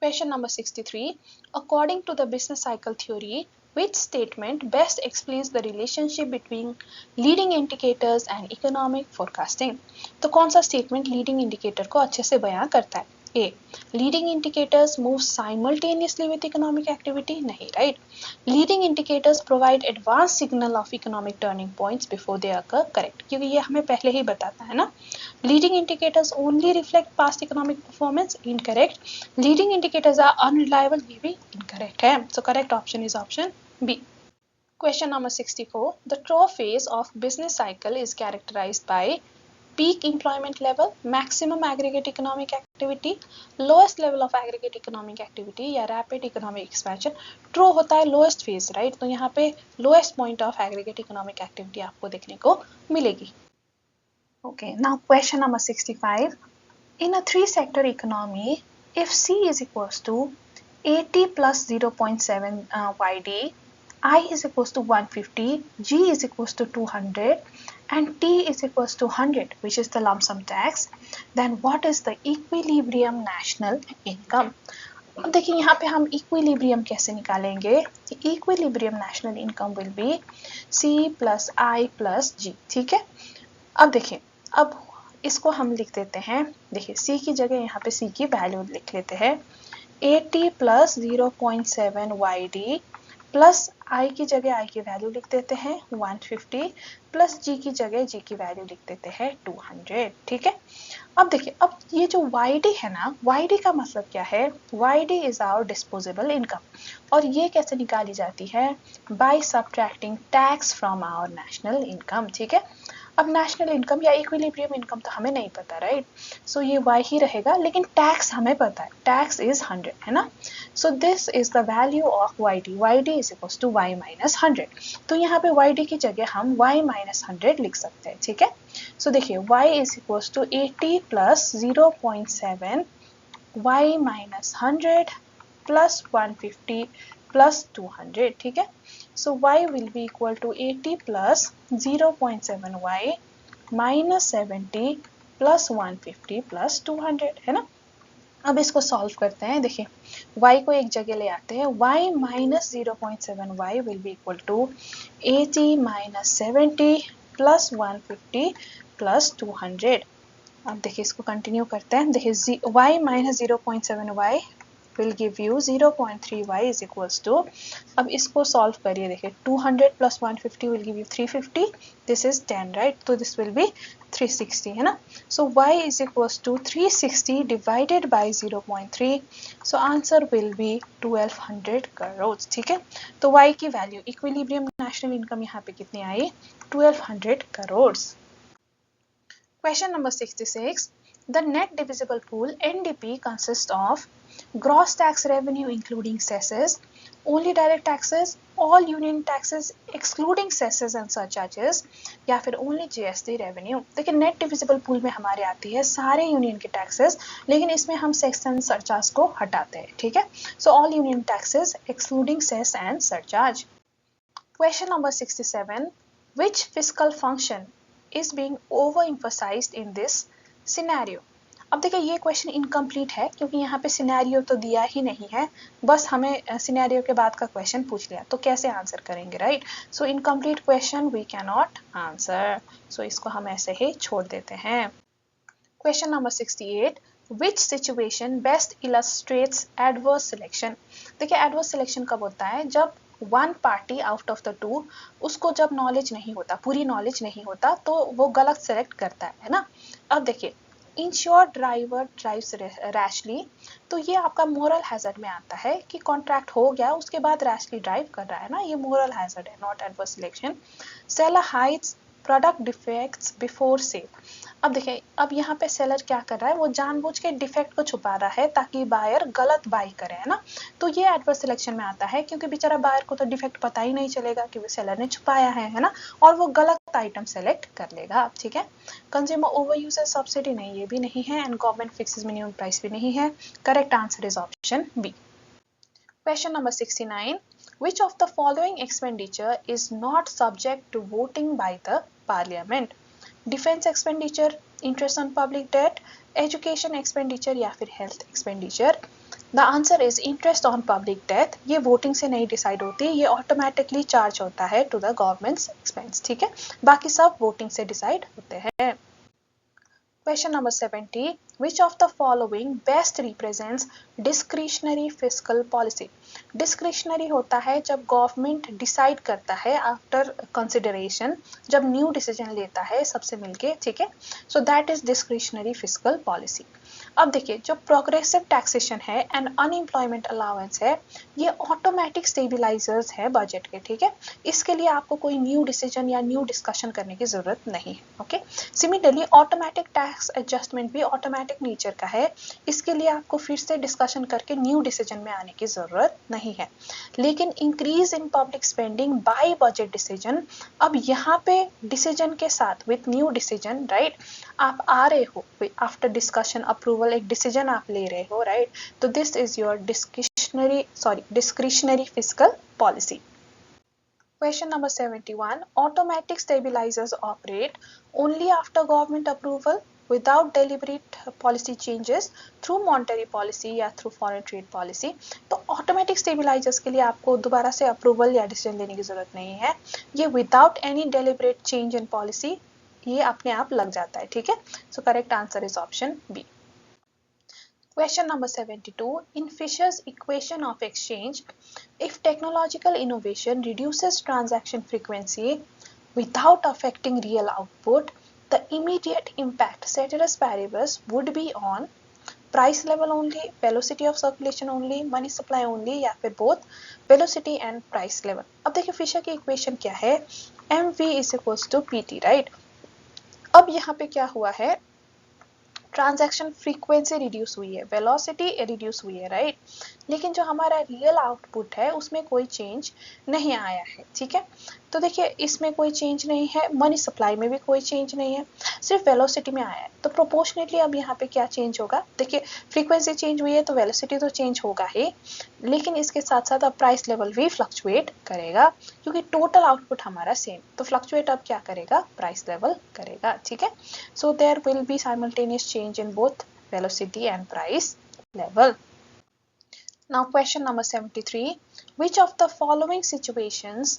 Question number 63. According to the business cycle theory, which statement best explains the relationship between leading indicators and economic forecasting? तो कौन सा statement leading indicator को अच्छे से बयां करता है? A. Leading indicators move simultaneously with economic activity, नहीं, right. Leading indicators provide advance signal of economic turning points before they occur, correct, क्योंकि ये हमें पहले ही बताता है ना. Leading indicators only reflect past economic performance, incorrect. Leading indicators are unreliable, ये भी इनकरेक्ट है. So correct option is option B. Question number 64. The trough phase of business cycle is characterized by peak employment level, maximum aggregate economic activity, lowest level of aggregate economic activity या rapid economic expansion. Trough होता है lowest phase, right? तो यहाँ पे lowest point of aggregate economic activity आपको देखने को मिलेगी. Okay, now question number 65. In a three-sector economy, if C is equals to 80 plus 0.7 YD, I is equals to 150, G is equals to 200 and T is equals to 100, which is the lump sum tax, then what is the equilibrium national income? अब देखिए यहाँ पे हम equilibrium कैसे निकालेंगे. Equilibrium national income will be C plus I plus G, ठीक है. अब देखिए, अब इसको हम लिख देते हैं. देखिए C की जगह यहाँ पे C की वैल्यू लिख लेते हैं. 80 plus 0.7 YD प्लस I की जगह I की वैल्यू लिख देते हैं 150 प्लस G की जगह G की वैल्यू लिख देते हैं 200, ठीक है. अब देखिए, अब ये जो YD है ना, YD का मतलब क्या है? YD is our disposable income और ये कैसे निकाली जाती है? By subtracting tax from our national income, ठीक है. अब नेशनल इनकम या इक्विलिब्रियम इनकम तो हमें नहीं पता, राइट. सो ये y ही रहेगा, लेकिन टैक्स हमें पता है. टैक्स इज 100, है ना. So this is the value of YD. YD is equals to y minus 100. तो यहाँ पे YD की जगह हम y माइनस 100 लिख सकते हैं, ठीक है. सो देखिए y is equals to 80 plus 0.7 y minus 100 plus 150 plus 200, ठीक है. So y will be equal to 80 plus 0.7y minus 70 plus 150 plus 200, है ना. अब इसको सॉल्व करते हैं. देखिए y को एक जगह ले आते हैं. y minus 0.7y will be equal to 80 minus 70 plus 150 plus 200. अब देखिए इसको कंटिन्यू करते हैं. देखिए y minus 0.7y will give you 0.3y is equals to, अब इसको सॉल्व करिए. देखिए 200 plus 150 will give you 350, this is 10, right. तो this will be 360, है ना. so y is equals to 360 divided by 0.3, so answer will be 1200 crores, ठीक है. तो y की वैल्यू इक्विलिब्रियम नेशनल इनकम यहाँ पे कितनी आई? 1200 crores. Question number 66. The net divisible pool NDP consists of gross tax revenue including cesses, only direct taxes, all union taxes excluding cesses and surcharges, या फिर only GST revenue. देखिए नेट डिविजिबल पूल में हमारे आती है सारे यूनियन के टैक्सेस, लेकिन इसमें हम सेस एंड सरचार्ज को हटाते हैं, ठीक है. So all union taxes excluding cess and surcharge. Question number 67. Which fiscal function is being overemphasized in this scenario? अब देखिए ये क्वेश्चन इनकम्प्लीट है क्योंकि यहाँ पे सिनेरियो तो दिया ही नहीं है, बस हमें सिनेरियो के बाद का क्वेश्चन पूछ लिया, तो कैसे आंसर करेंगे, right. So incomplete question we can not answer, so इसको हम ऐसे ही छोड़ देते हैं. Question number 68. Which situation best illustrates adverse selection? देखिए एडवर्स सिलेक्शन कब होता है? जब one party out of the two, उसको जब नॉलेज नहीं होता, पूरी नॉलेज नहीं होता, तो वो गलत सेलेक्ट करता है ना. अब देखिए इंश्योर ड्राइवर ड्राइव्स रैशली, तो ये आपका मोरल हैजर्ड में आता है कि कॉन्ट्रैक्ट हो गया उसके बाद रैशली ड्राइव कर रहा है ना, ये मोरल हैजर्ड है, not adverse selection. Seller hides product defects before sale. अब देखिए अब यहाँ पे सेलर क्या कर रहा है, वो जानबूझ के डिफेक्ट को छुपा रहा है ताकि बायर गलत बाई करे, है ना. तो ये एडवर्स सिलेक्शन में आता है क्योंकि बेचारा बायर को तो डिफेक्ट पता ही नहीं चलेगा कि वो सेलर ने छुपाया है ना, और वो गलत आइटम सेलेक्ट कर लेगा, ठीक है. कंज्यूमर ओवर यूजेस सब्सिडी नहीं, ये भी नहीं है, and government fixes minimum price भी नहीं है. Correct answer is option B. Question number 69. Which of the following expenditure is not subject to voting by the parliament? Defense expenditure, interest on public debt, education expenditure या फिर health expenditure. The answer is interest on public debt. ये voting से नहीं decide होती, ये automatically charge होता है to the government's expense, ठीक है. बाकी सब voting से decide होते हैं. Question number 70. Which of the following best represents discretionary fiscal policy? Discretionary होता है जब गवर्नमेंट डिसाइड करता है आफ्टर कंसिडरेशन, जब न्यू डिसीजन लेता है सबसे मिलके, ठीक है, so that is discretionary fiscal policy. अब देखिए, जो प्रोग्रेसिव टैक्सेशन है एंड अनएम्प्लॉयमेंट अलाउंस है, ये ऑटोमेटिक स्टेबिलाईजर्स है बजट के, ठीक है, इसके लिए आपको कोई न्यू डिसीजन या न्यू डिस्कशन करने की जरूरत नहीं है। Okay, similarly automatic tax adjustment भी ऑटोमेटिक नेचर का है, इसके लिए आपको फिर से डिस्कशन करके न्यू डिसीजन में आने की जरूरत नहीं है। लेकिन increase in public spending by budget decision, अब यहाँ पे डिसीजन के साथ विथ न्यू डिसीजन, राइट, आप आ रहे हो आफ्टर डिस्कशन अप्रूवल, एक डिसीजन आप ले रहे हो, राइट, तो this is your discretionary fiscal policy. Question number 71. Automatic stabilizers operate only after government approval without deliberate policy changes through monetary policy या through foreign trade policy। तो automatic stabilizers के लिए आपको दोबारा से अप्रूवल या डिसीजन लेने की जरूरत नहीं है, ये without any deliberate change in policy ये अपने आप लग जाता है, ठीक है। So correct answer is option B. Question number 72. In Fisher's equation of exchange, if technological innovation reduces transaction frequency without affecting real output, the immediate impact ceteris paribus would be on price level only, velocity of circulation only, money supply only, या फिर both velocity and price level। अब देखिए फिशर की इक्वेशन क्या है, mv is equals to pt, right. अब यहाँ पे क्या हुआ है, ट्रांजैक्शन फ्रीक्वेंसी रिड्यूस हुई है, वेलोसिटी रिड्यूस हुई है, राइट, लेकिन जो हमारा रियल आउटपुट है उसमें कोई चेंज नहीं आया है, ठीक है। तो देखिए इसमें कोई चेंज नहीं है, मनी सप्लाई में भी कोई चेंज नहीं है, सिर्फ वेलोसिटी में आया है। तो प्रोपोर्शनेटली अब यहाँ पे क्या चेंज होगा, देखिए फ्रीक्वेंसी चेंज हुई है तो वेलोसिटी तो चेंज होगा ही, लेकिन इसके साथ साथ अब प्राइस लेवल भी फ्लक्चुएट करेगा, क्योंकि टोटल आउटपुट हमारा सेम, तो फ्लक्चुएट अब क्या करेगा, प्राइस लेवल करेगा, ठीक है। So there will be simultaneous change in both velocity and price level. Now question number 73. Which of the following situations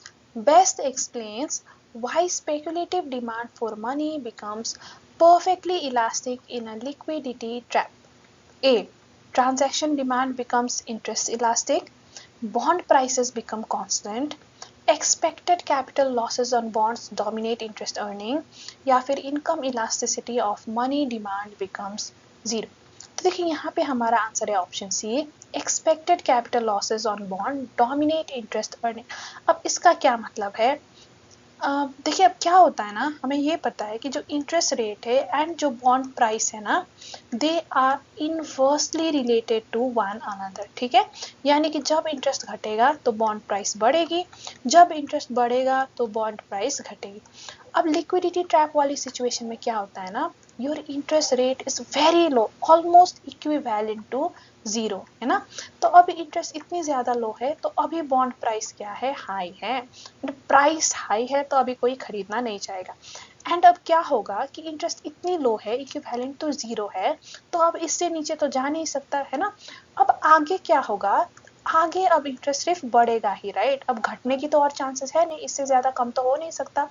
best explains why speculative demand for money becomes perfectly elastic in a liquidity trap? A. Transaction demand becomes interest elastic. Bond prices become constant. Expected capital losses on bonds dominate interest earning, या फिर income elasticity of money demand becomes zero। तो देखिए यहाँ पे हमारा आंसर है option C, expected capital losses on bond dominate interest earning. अब इसका क्या मतलब है, देखिए अब क्या होता है ना, हमें ये पता है कि जो इंटरेस्ट रेट है एंड जो बॉन्ड प्राइस है ना, they are inversely related to one another, ठीक है। यानी कि जब इंटरेस्ट घटेगा तो बॉन्ड प्राइस बढ़ेगी, जब इंटरेस्ट बढ़ेगा तो बॉन्ड प्राइस घटेगी। अब लिक्विडिटी ट्रैप वाली सिचुएशन में क्या होता है ना, your interest rate is very low, almost equivalent to zero, है ना। तो अभी इंटरेस्ट इतनी ज्यादा लो है तो अभी बॉन्ड प्राइस क्या है, हाई है, प्राइस हाई है तो अभी कोई खरीदना नहीं चाहेगा। एंड अब क्या होगा कि इंटरेस्ट इतनी लो है, इक्विवेलेंट तो जीरो है, तो अब इससे नीचे तो जा नहीं सकता, है ना। अब आगे क्या होगा, आगे अब इंटरेस्ट सिर्फ बढ़ेगा ही, राइट, अब घटने की तो और चांसेस है नहीं, इससे ज्यादा कम तो हो नहीं सकता।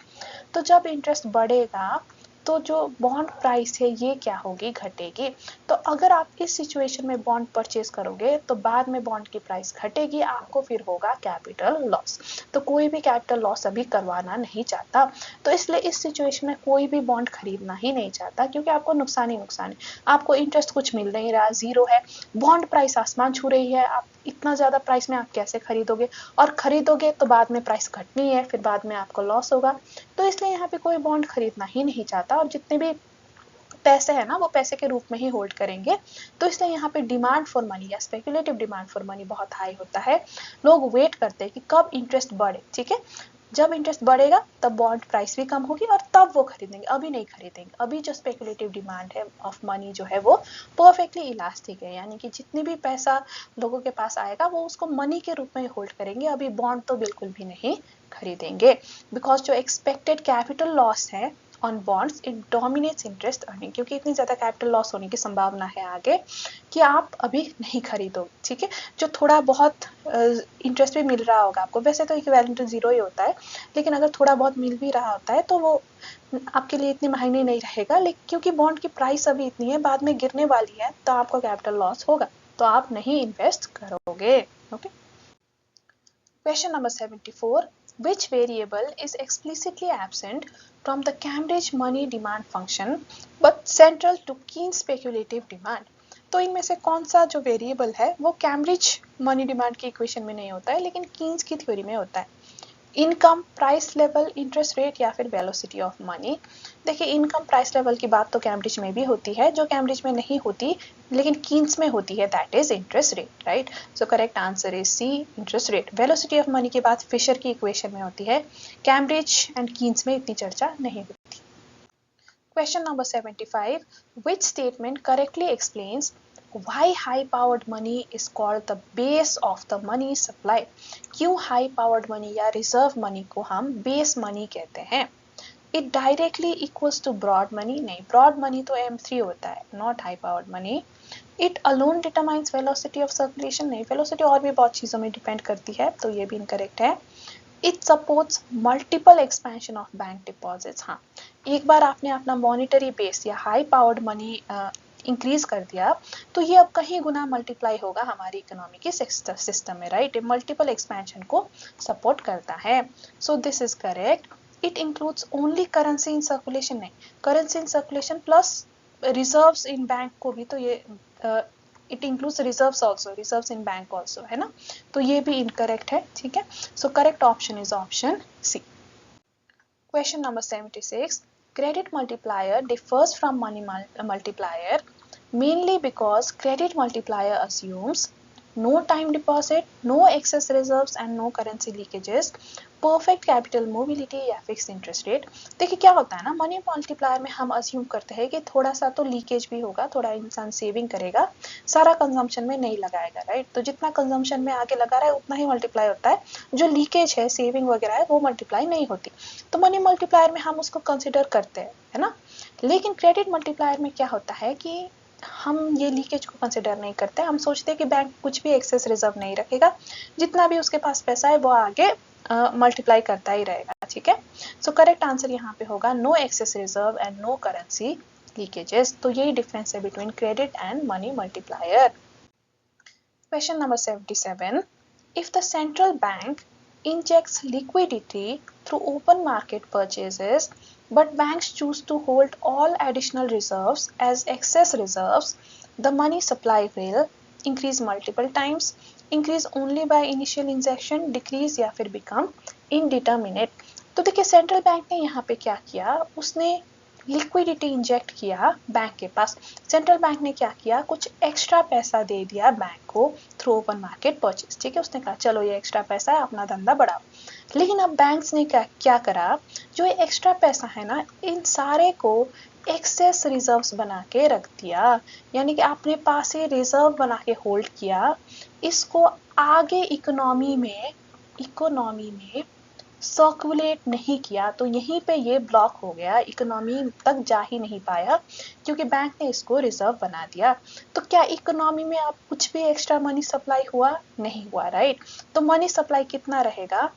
तो जब इंटरेस्ट बढ़ेगा तो जो बॉन्ड प्राइस है ये क्या होगी, घटेगी। तो अगर आप इस सिचुएशन में बॉन्ड परचेज करोगे तो बाद में बॉन्ड की प्राइस घटेगी, आपको फिर होगा कैपिटल लॉस। तो कोई भी कैपिटल लॉस अभी करवाना नहीं चाहता, तो इसलिए इस सिचुएशन में कोई भी बॉन्ड खरीदना ही नहीं चाहता, क्योंकि आपको नुकसान ही नुकसान है। आपको इंटरेस्ट कुछ मिल नहीं रहा, जीरो है, बॉन्ड प्राइस आसमान छू रही है, आप इतना ज्यादा प्राइस में आप कैसे खरीदोगे, और खरीदोगे तो बाद में प्राइस घटनी है, फिर बाद में आपको लॉस होगा। तो इसलिए यहाँ पे कोई बॉन्ड खरीदना ही नहीं चाहता, और जितने भी पैसे है ना वो पैसे के रूप में ही होल्ड करेंगे। तो इसलिए यहाँ पे डिमांड फॉर मनी या स्पेकुलेटिव डिमांड फॉर मनी बहुत हाई होता है, लोग वेट करते हैं कि कब इंटरेस्ट बढ़े, ठीक है। जब इंटरेस्ट बढ़ेगा तब बॉन्ड प्राइस भी कम होगी और तब वो खरीदेंगे, अभी नहीं खरीदेंगे। अभी जो स्पेकुलेटिव डिमांड है ऑफ मनी जो है वो परफेक्टली इलास्टिक है, यानी कि जितनी भी पैसा लोगों के पास आएगा वो उसको मनी के रूप में होल्ड करेंगे, अभी बॉन्ड तो बिल्कुल भी नहीं खरीदेंगे। बिकॉज जो एक्सपेक्टेड कैपिटल लॉस है on bonds it dominates interest earning, क्योंकि इतनी ज़्यादा कैपिटल लॉस होने की संभावना है आगे कि आप अभी नहीं खरीदोगे, ठीक है। जो थोड़ा बहुत इंटरेस्ट भी मिल रहा होगा आपको, वैसे तो इक्विवेलेंट जीरो ही होता है, लेकिन अगर थोड़ा बहुत मिल भी रहा होता है तो वो आपके लिए इतनी मायने नहीं रहेगा, लेकिन क्योंकि बॉन्ड की प्राइस अभी इतनी है, बाद में गिरने वाली है, तो आपका कैपिटल लॉस होगा, तो आप नहीं इन्वेस्ट करोगे। Okay, question number 74, which variable is explicitly absent from the Cambridge money demand function but central to Keynes speculative demand? तो इनमें से कौन सा जो वेरिएबल है वो कैम्ब्रिज मनी डिमांड की इक्वेशन में नहीं होता है लेकिन कीन्स की थ्योरी में होता है? Income, price level, interest rate या फिर वेलोसिटी ऑफ मनी। देखिए, इनकम प्राइस लेवल की बात तो कैम्ब्रिज में भी होती है, जो कैम्ब्रिज में नहीं होती लेकिन कीन्स में होती है, that is interest rate, right. So correct answer is C, interest rate. Velocity of money की बात फिशर की इक्वेशन में होती है, कैम्ब्रिज एंड कीन्स में इतनी चर्चा नहीं होती। Question number 75. Which statement correctly explains why high-powered money is called the base of the money supply? क्यों high-powered money या reserve money को हम base money कहते हैं? It directly equals to broad money? नहीं, broad money तो M3 होता है, not high-powered money. It alone determines velocity of circulation? नहीं, velocity और भी बहुत चीज़ों में डिपेंड करती है, तो ये भी incorrect है। It supports multiple expansion of bank deposits. हाँ, एक बार आपने अपना मॉनिटरी बेस या हाई पावर्ड मनी इंक्रीज कर दिया तो ये अब कहीं गुना मल्टीप्लाई होगा हमारी इकोनॉमी के सिस्टम में, राइट। मल्टीपल एक्सपेंशन को सपोर्ट करता है, so this is correct. It includes only currency in circulation? नहीं, currency in circulation plus reserves in bank को भी तो ये it includes reserves also, reserves in bank also, है ना, तो ये भी इनकरेक्ट है, ठीक है। So correct option is option C. Question number 76. Credit multiplier differs from money multiplier mainly because credit multiplier assumes no time deposit, no excess reserves and no currency leakages, perfect capital mobility या fixed interest rate। देखिए क्या होता है ना, मनी मल्टीप्लायर में हम अज्यूम करते हैं कि थोड़ा सा तो लीकेज भी होगा, थोड़ा इंसान सेविंग करेगा, सारा कंजम्पशन में नहीं लगाएगा, राइट। तो जितना कंजम्पशन में आगे लगा रहा है उतना ही मल्टीप्लाई होता है, जो लीकेज है सेविंग वगैरह है वो मल्टीप्लाई नहीं होती, तो मनी मल्टीप्लायर में हम उसको कंसिडर करते हैं, है ना। लेकिन क्रेडिट मल्टीप्लायर में क्या होता है कि हम ये लीकेज को कंसिडर नहीं करते, हम सोचते हैं कि बैंक कुछ भी एक्सेस रिजर्व नहीं रखेगा, जितना भी उसके पास पैसा है वो आगे मल्टीप्लाई करता ही रहेगा, ठीक है। सो करेक्ट आंसर यहाँ पे होगा no excess reserve and no currency leakages. तो यही डिफरेंस है between credit and money multiplier. Question number 77. If the central bank injects liquidity through open market purchases, but banks choose to hold all additional reserves as excess reserves, the money supply will increase multiple times, increase only by initial injection, decrease या फिर become indeterminate। तो देखिए सेंट्रल बैंक ने यहाँ पे क्या किया, उसने लिक्विडिटी इंजेक्ट किया बैंक के पास। सेंट्रल बैंक ने क्या किया, कुछ एक्स्ट्रा पैसा दे दिया बैंक को थ्रू ओपन मार्केट परचेज, ठीक है। उसने कहा चलो ये एक्स्ट्रा पैसा है, अपना धंधा बढ़ाओ। लेकिन अब बैंक्स ने क्या करा, जो ये एक्स्ट्रा पैसा है ना, इन सारे को एक्सेस रिजर्व्स बना के रख दिया, यानी कि आपने पास ही रिजर्व बना के होल्ड किया, इसको आगे इकोनॉमी में सर्कुलेट नहीं किया, तो यहीं पे ये ब्लॉक हो गया, इकोनॉमी तक जा ही नहीं पाया क्योंकि बैंक ने इसको रिजर्व बना दिया। तो क्या इकोनॉमी में अब कुछ भी एक्स्ट्रा मनी सप्लाई हुआ? नहीं हुआ, राइट। तो मनी सप्लाई कितना रहेगा,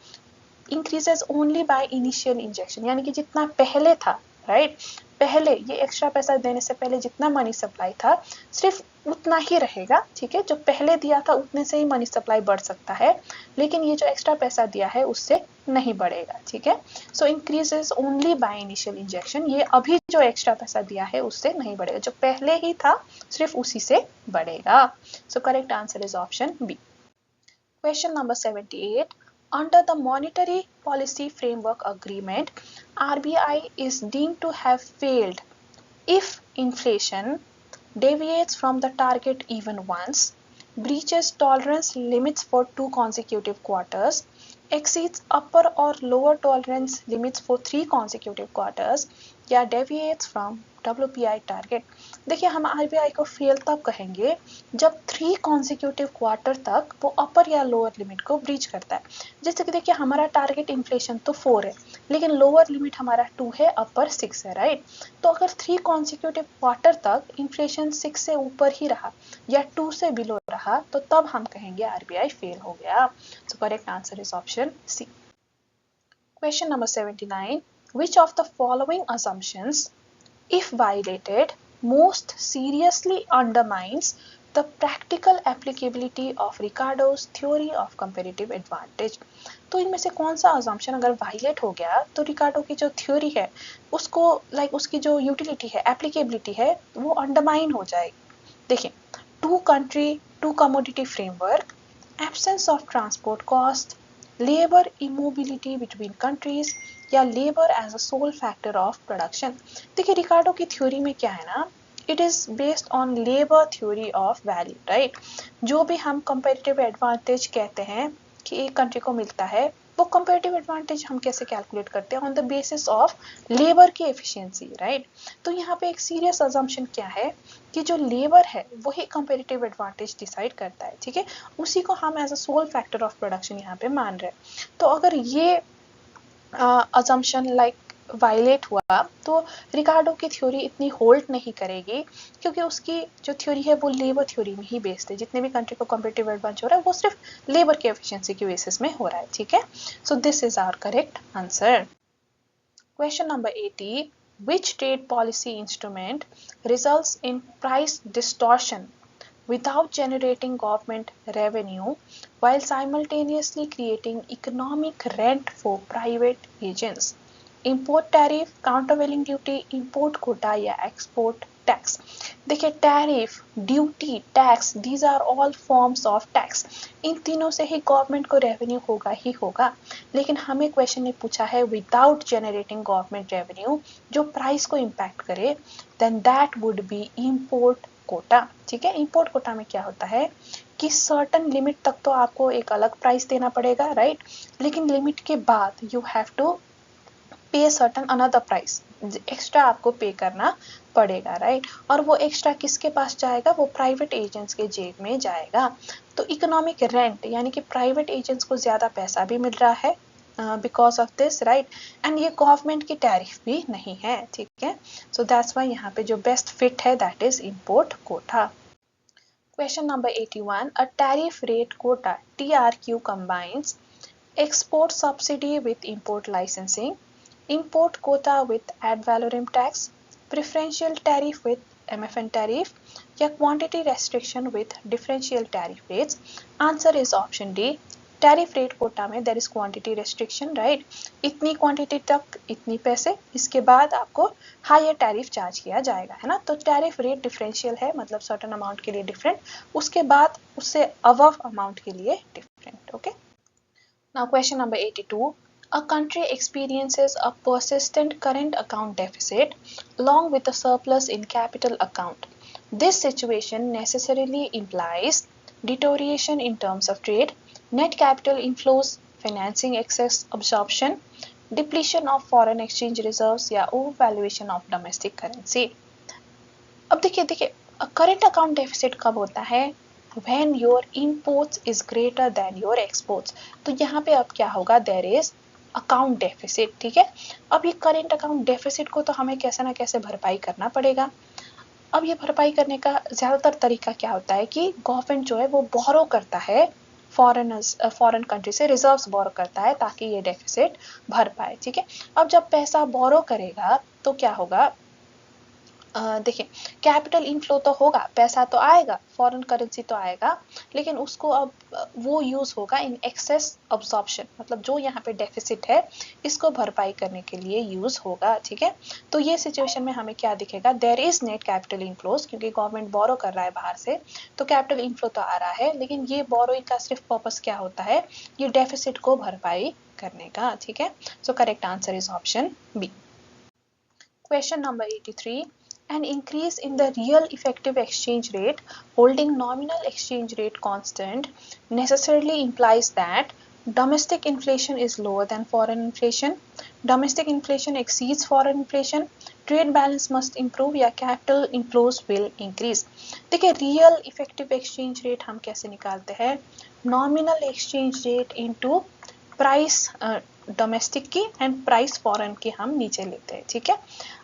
increases only by initial injection, यानी कि जितना पहले था, राइट, पहले ये एक्स्ट्रा पैसा देने से पहले जितना मनी सप्लाई था सिर्फ उतना ही रहेगा, ठीक है। जो पहले दिया था उतने से ही मनी सप्लाई बढ़ सकता है, लेकिन ये जो एक्स्ट्रा पैसा दिया है उससे नहीं बढ़ेगा, ठीक है। So increases only by initial injection, ये अभी जो एक्स्ट्रा पैसा दिया है उससे नहीं बढ़ेगा, जो पहले ही था सिर्फ उसी से बढ़ेगा। So correct answer is option B. Question number 78. Under the Monetary Policy Framework Agreement, RBI is deemed to have failed if inflation deviates from the target even once, breaches tolerance limits for 2 consecutive quarters, exceeds upper or lower tolerance limits for 3 consecutive quarters, या डेविएट्स फ्रॉम WPI टारगेट। देखिए हम RBI को फेल तब कहेंगे जब 3 कॉन्जिक्यूटिव क्वार्टर तक वो अपर या लोअर लिमिट को ब्रीच करता है। जैसे कि देखिए हमारा टारगेट इन्फ्लेशन तो 4 है, लेकिन लोअर लिमिट हमारा 2 है, अपर 6 है, राइट। तो अगर 3 कॉन्जिक्यूटिव क्वार्टर तक इन्फ्लेशन 6 से ऊपर ही रहा या 2 से बिलो रहा तो तब हम कहेंगे RBI फेल हो गया। So correct answer is option C. Question number 79, which of the following assumptions, if violated, most seriously undermines the practical applicability of Ricardo's theory of comparative advantage। तो इनमें से कौन सा assumption अगर वायलेट हो गया तो रिकार्डो की जो थ्योरी है उसको उसकी जो यूटिलिटी है, एप्लीकेबिलिटी है, वो अंडरमाइन हो जाएगी। देखिए, two country two commodity framework, absence of transport cost, labour immobility between countries या labour as a sole factor of production. देखिए रिकार्डो की थ्योरी में क्या है ना, it is based on labour theory of value, right. जो भी हम कंपैरेटिव एडवांटेज कहते हैं कि एक कंट्री को मिलता है, वो कंपैरेटिव एडवांटेज हम कैसे कैलकुलेट करते हैं, on the basis of labour की एफिशिएंसी, राइट। तो यहाँ पे एक सीरियस अजम्पशन क्या है कि जो लेबर है वही कंपैरेटिव एडवांटेज डिसाइड करता है, ठीक है, उसी को हम as a sole factor of production यहाँ पे मान रहे हैं। तो अगर ये अजम्पशन वायलेट हुआ तो रिकार्डो की थ्योरी इतनी होल्ड नहीं करेगी, क्योंकि उसकी जो थ्योरी है वो लेबर थ्योरी में ही बेस्ड है। जितने भी कंट्री को कॉम्पिटिटिव एडवांटेज हो रहा है वो सिर्फ लेबर की एफिशिएंसी की बेसिस में हो रहा है, ठीक है। So this is our correct answer. Question number 80, which trade policy instrument results in price distortion without generating government revenue while simultaneously creating economic rent for private agents? Import tariff, countervailing duty, import quota या export tax। देखिए tariff, duty, tax, these are all forms of tax. इन तीनों से ही गवर्नमेंट को रेवेन्यू होगा ही होगा, लेकिन हमें क्वेश्चन ने पूछा है विदाउट जनरेटिंग गवर्नमेंट रेवेन्यू जो प्राइस को इम्पैक्ट करे, then that would be import quota, ठीक है। इम्पोर्ट कोटा में क्या होता है कि सर्टन लिमिट तक तो आपको एक अलग प्राइस देना पड़ेगा, राइट, लेकिन लिमिट के बाद यू हैव टू पे सर्टन अनदर प्राइस, एक्स्ट्रा आपको पे करना पड़ेगा, राइट। और वो एक्स्ट्रा किसके पास जाएगा, वो प्राइवेट एजेंट्स के जेब में जाएगा। तो इकोनॉमिक रेंट यानी कि प्राइवेट एजेंट्स को ज्यादा पैसा भी मिल रहा है because of this, right, and ये गवर्नमेंट की टैरिफ भी नहीं है, ठीक है। सो दैट्स वाई यहाँ पे जो बेस्ट फिट है that is import quota. Question number 81, a tariff rate quota TRQ combines export subsidy with import licensing, import quota with ad valorem tax, preferential tariff with MFN tariff या quantity restriction with differential tariff rates? Answer is option D. Tariff rate quota में there is quantity restriction, right, इतनी क्वांटिटी तक इतनी पैसे, इसके बाद आपको हायर टैरिफ चार्ज किया जाएगा, है ना। तो टैरिफ रेट डिफरेंशियल है, मतलब सर्टेन अमाउंट के लिए डिफरेंट, उसके बाद उससे अबव अमाउंट के लिए different, okay. Now question number 82, a country experiences a persistent current account deficit along with a surplus in capital account. This situation necessarily implies deterioration in terms of trade, net capital inflows, financing excess absorption, depletion of foreign exchange reserves या overvaluation of domestic currency। अब देखिए करंट अकाउंट डेफिसिट कब होता है, when your imports is greater than your exports। तो यहाँ पे अब क्या होगा, there is अकाउंट डेफिसिट, ठीक है। अब ये करेंट अकाउंट डेफिसिट को तो हमें कैसे ना कैसे भरपाई करना पड़ेगा। अब ये भरपाई करने का ज्यादातर तरीका क्या होता है कि गवर्नमेंट जो है वो बोरो करता है फॉरेन कंट्री से, रिजर्व्स बोरो करता है ताकि ये डेफिसिट भर पाए, ठीक है। अब जब पैसा बोरो करेगा तो क्या होगा, देखिए कैपिटल इनफ्लो तो होगा, पैसा तो आएगा, फॉरेन करेंसी तो आएगा, लेकिन उसको अब वो यूज होगा इन एक्सेस अब्सॉर्प्शन, मतलब जो यहाँ पे डेफिसिट है इसको भरपाई करने के लिए यूज होगा, ठीक है। तो ये सिचुएशन में हमें क्या दिखेगा, there is net capital inflows, क्योंकि गवर्नमेंट बोरो कर रहा है बाहर से, तो कैपिटल इनफ्लो तो आ रहा है, लेकिन ये बोरोइंग का सिर्फ पर्पस क्या होता है, ये डेफिसिट को भरपाई करने का, ठीक है। So correct answer is option B. Question number 83, an increase in the real effective exchange rate holding nominal exchange rate constant necessarily implies that Domestic inflation is lower than foreign inflation. Domestic inflation exceeds foreign inflation. Trade balance must improve या capital inflows will increase. देखिए रियल इफेक्टिव एक्सचेंज रेट हम कैसे निकालते हैं? Nominal exchange rate into price domestic की एंड प्राइस फॉरेन की हम नीचे लेते हैं, ठीक है।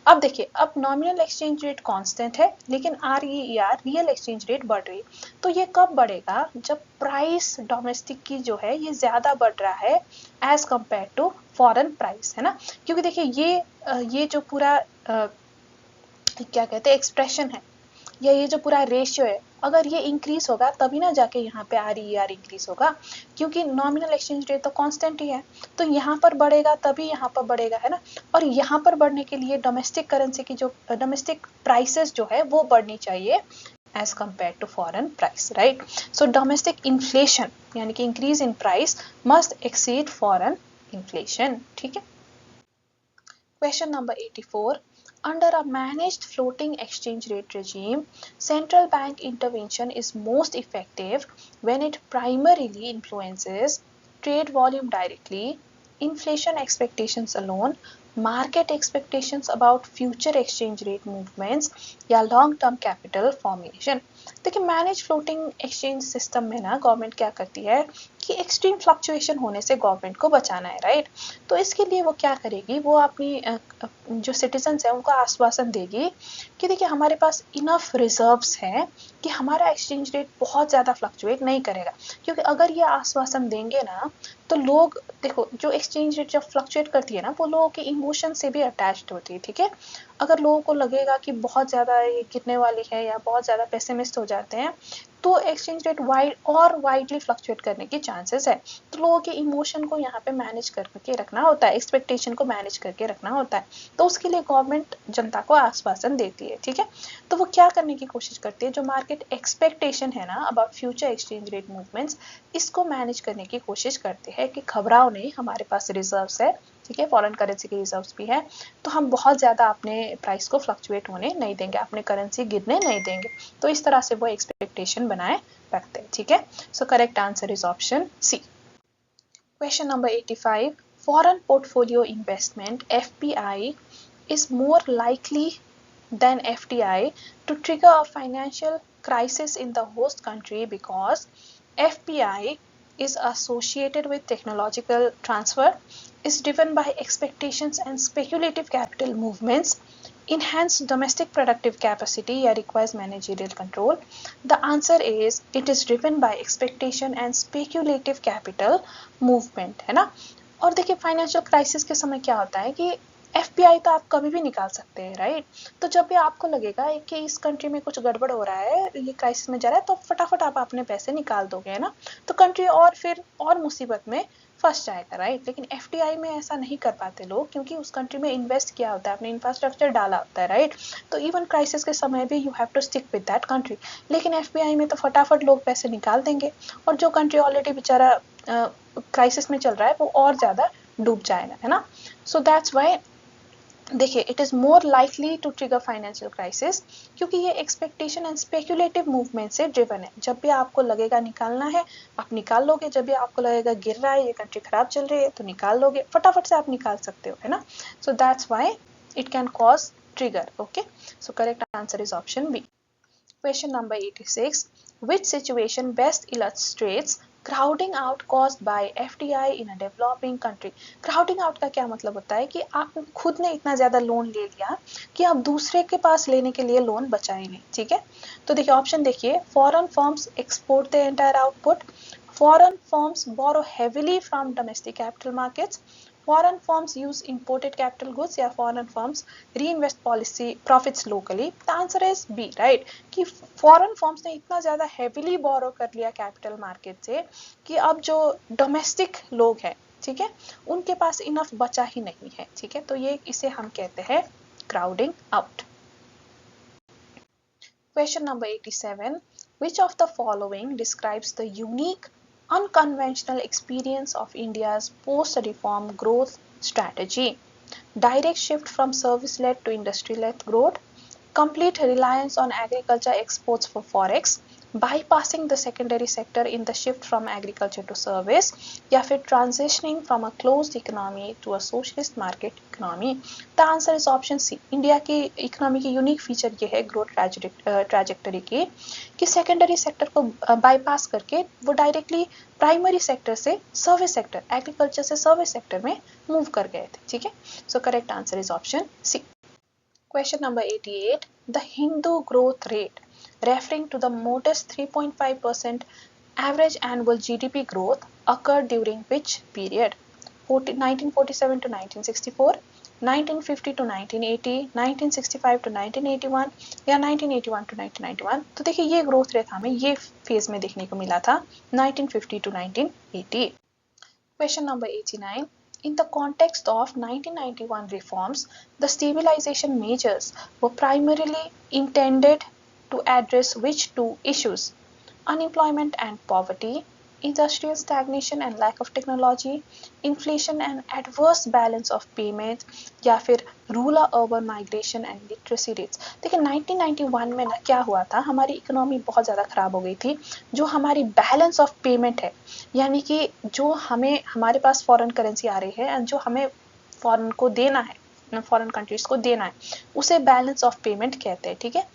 अब देखिए, अब नॉमिनल एक्सचेंज रेट कांस्टेंट है लेकिन RER रियल एक्सचेंज रेट बढ़ रही है। तो ये कब बढ़ेगा? जब प्राइस डोमेस्टिक की जो है ये ज्यादा बढ़ रहा है as compare to foreign price, है ना। क्योंकि देखिए ये जो पूरा क्या कहते हैं एक्सप्रेशन है या ये जो पूरा रेशियो है, अगर ये इंक्रीज होगा तभी ना जाके यहाँ पे RER इंक्रीज होगा, क्योंकि नॉमिनल एक्सचेंज रेट तो कांस्टेंट ही है। तो यहाँ पर बढ़ेगा तभी यहाँ पर बढ़ेगा, है ना। और यहाँ पर बढ़ने के लिए डोमेस्टिक करेंसी की जो डोमेस्टिक प्राइसेस जो है वो बढ़नी चाहिए as compared to foreign price, right? So domestic inflation यानी कि increase in price must exceed foreign inflation, ठीक है। Question number 84. Under a managed floating exchange rate regime, central bank intervention is most effective when it primarily influences trade volume directly, inflation expectations alone, market expectations about future exchange rate movements या long term capital formation। देखिए मैनेज फ्लोटिंग एक्सचेंज सिस्टम में ना गवर्नमेंट क्या करती है कि एक्सट्रीम फ्लक्चुएशन होने से गवर्नमेंट को बचाना है, राइट। तो इसके लिए वो क्या करेगी, वो अपनी जो सिटीजन्स हैं उनको आश्वासन देगी कि देखिए हमारे पास इनफ रिजर्व्स हैं कि हमारा एक्सचेंज रेट बहुत ज़्यादा फ्लक्चुएट नहीं करेगा। क्योंकि अगर ये आश्वासन देंगे ना तो लोग, देखो जो एक्सचेंज रेट जब फ्लक्चुएट करती है ना वो लोगों के इमोशन से भी अटैच्ड होती है, ठीक है। अगर लोगों को लगेगा कि बहुत ज़्यादा ये गिरने वाली है या बहुत ज़्यादा पेसिमिस्ट हो जाते हैं तो एक्सचेंज रेट वाइडली फ्लक्चुएट करने की चांसेस है। तो लोगों के इमोशन को यहाँ पे मैनेज करके रखना होता है, एक्सपेक्टेशन को मैनेज करके रखना होता है। तो उसके लिए गवर्नमेंट जनता को आश्वासन देती है, ठीक है। तो वो क्या करने की कोशिश करती है, जो मार्केट एक्सपेक्टेशन है ना about future exchange rate movements, इसको मैनेज करने की कोशिश करती है कि घबराओ नहीं, हमारे पास रिजर्व्स है, ठीक है, फॉरेन करेंसी के रिजर्व्स भी है, तो हम बहुत ज़्यादा अपने प्राइस को फ्लक्चुएट होने नहीं देंगे, अपने करेंसी गिरने नहीं देंगे। तो इस तरह से वो एक्सपेक्टेशन बनाए रखते हैं, ठीक है। So correct answer is option C. Question number 85. Foreign portfolio investment FPI is more likely than FDI to trigger a financial crisis in the host country because FPI is associated with technological transfer, is driven by expectations and speculative capital movements, enhance domestic productive capacity या requires managerial control. The answer is it is driven by expectation and speculative capital movement, है ना। और देखिए फाइनेंशियल क्राइसिस के समय क्या होता है कि FPI तो आप कभी भी निकाल सकते हैं, राइट। तो जब भी आपको लगेगा कि इस कंट्री में कुछ गड़बड़ हो रहा है, ये क्राइसिस में जा रहा है, तो फटाफट आप अपने पैसे निकाल दोगे, है ना। तो कंट्री और फिर और मुसीबत में फंस जाएगा, राइट। लेकिन FDI में ऐसा नहीं कर पाते लोग, क्योंकि उस कंट्री में इन्वेस्ट किया होता है, अपने इंफ्रास्ट्रक्चर डाला होता है, राइट। तो इवन क्राइसिस के समय भी you have to stick with that country. लेकिन FPI में तो फटाफट लोग पैसे निकाल देंगे और जो कंट्री ऑलरेडी बेचारा क्राइसिस में चल रहा है वो और ज़्यादा डूब जाएगा, है ना। सो दैट्स वाई देखिए it is more likely to trigger financial crisis, क्योंकि ये एक्सपेक्टेशन एंड स्पेकुलेटिव मूवमेंट से ड्रिवन है। जब भी आपको लगेगा निकालना है आप निकाल लोगे, जब भी आपको लगेगा गिर रहा है, ये कंट्री खराब चल रही है, तो निकाल लोगे, फटाफट से आप निकाल सकते हो, है ना। So that's why it can cause trigger, okay. So correct answer is option B. Question number 86. Which situation best illustrates crowding out caused by FDI in a developing country? Crowding out का क्या मतलब होता है कि आप खुद ने इतना ज़्यादा लोन ले लिया कि आप दूसरे के पास लेने के लिए लोन बचा ही नहीं, ठीक है। तो देखिए ऑप्शन देखिए, foreign firms export the entire output, foreign firms borrow heavily from domestic capital markets, foreign firms use imported capital goods या foreign firms reinvest policy profits locally. The answer is B, right, कि foreign firms ने इतना ज़्यादा heavily borrow कर लिया capital market से कि अब जो domestic लोग हैं, ठीक है, उनके पास enough बचा ही नहीं है, ठीक है। तो ये इसे हम कहते हैं crowding out. Question number 87. Which of the following describes the unique unconventional experience of India's post-reform growth strategy? Direct shift from service-led to industry-led growth, complete reliance on agriculture exports for forex, bypassing the secondary sector in the shift from agriculture to service, या फिर transitioning from a closed economy to a socialist market economy? The answer is option C. India की इकोनॉमी की यूनिक फीचर ये है ग्रोथ ट्रैजेक्टरी की कि सेकेंडरी सेक्टर को बाईपास करके वो डायरेक्टली प्राइमरी सेक्टर से सर्विस सेक्टर, एग्रीकल्चर से सर्विस सेक्टर में मूव कर गए थे. ठीक है, so correct answer is option C. Question number 88. The Hindu growth rate, referring to the modest 3.5% average annual GDP growth, occurred during which period? 1947 to 1964, 1950 to 1980, 1965 to 1981 या 1981 to 1991. तो देखिए ये ग्रोथ रेट हमें ये फेज में देखने को मिला था 1950 to 1980. Question number 89. In the context of 1991 reforms, the stabilization measures were primarily intended to address which two issues? Unemployment and poverty, industrial stagnation and lack of technology, inflation and adverse balance of payments, या फिर rural urban migration and literacy rates. देखिए 1991 में ना क्या हुआ था, हमारी इकोनॉमी बहुत ज़्यादा ख़राब हो गई थी. जो हमारी बैलेंस ऑफ पेमेंट है, यानी कि जो हमें हमारे पास फॉरेन करेंसी आ रही है एंड जो हमें फॉरेन को देना है, फॉरेन कंट्रीज को देना है, उसे बैलेंस ऑफ पेमेंट कहते हैं. ठीक है,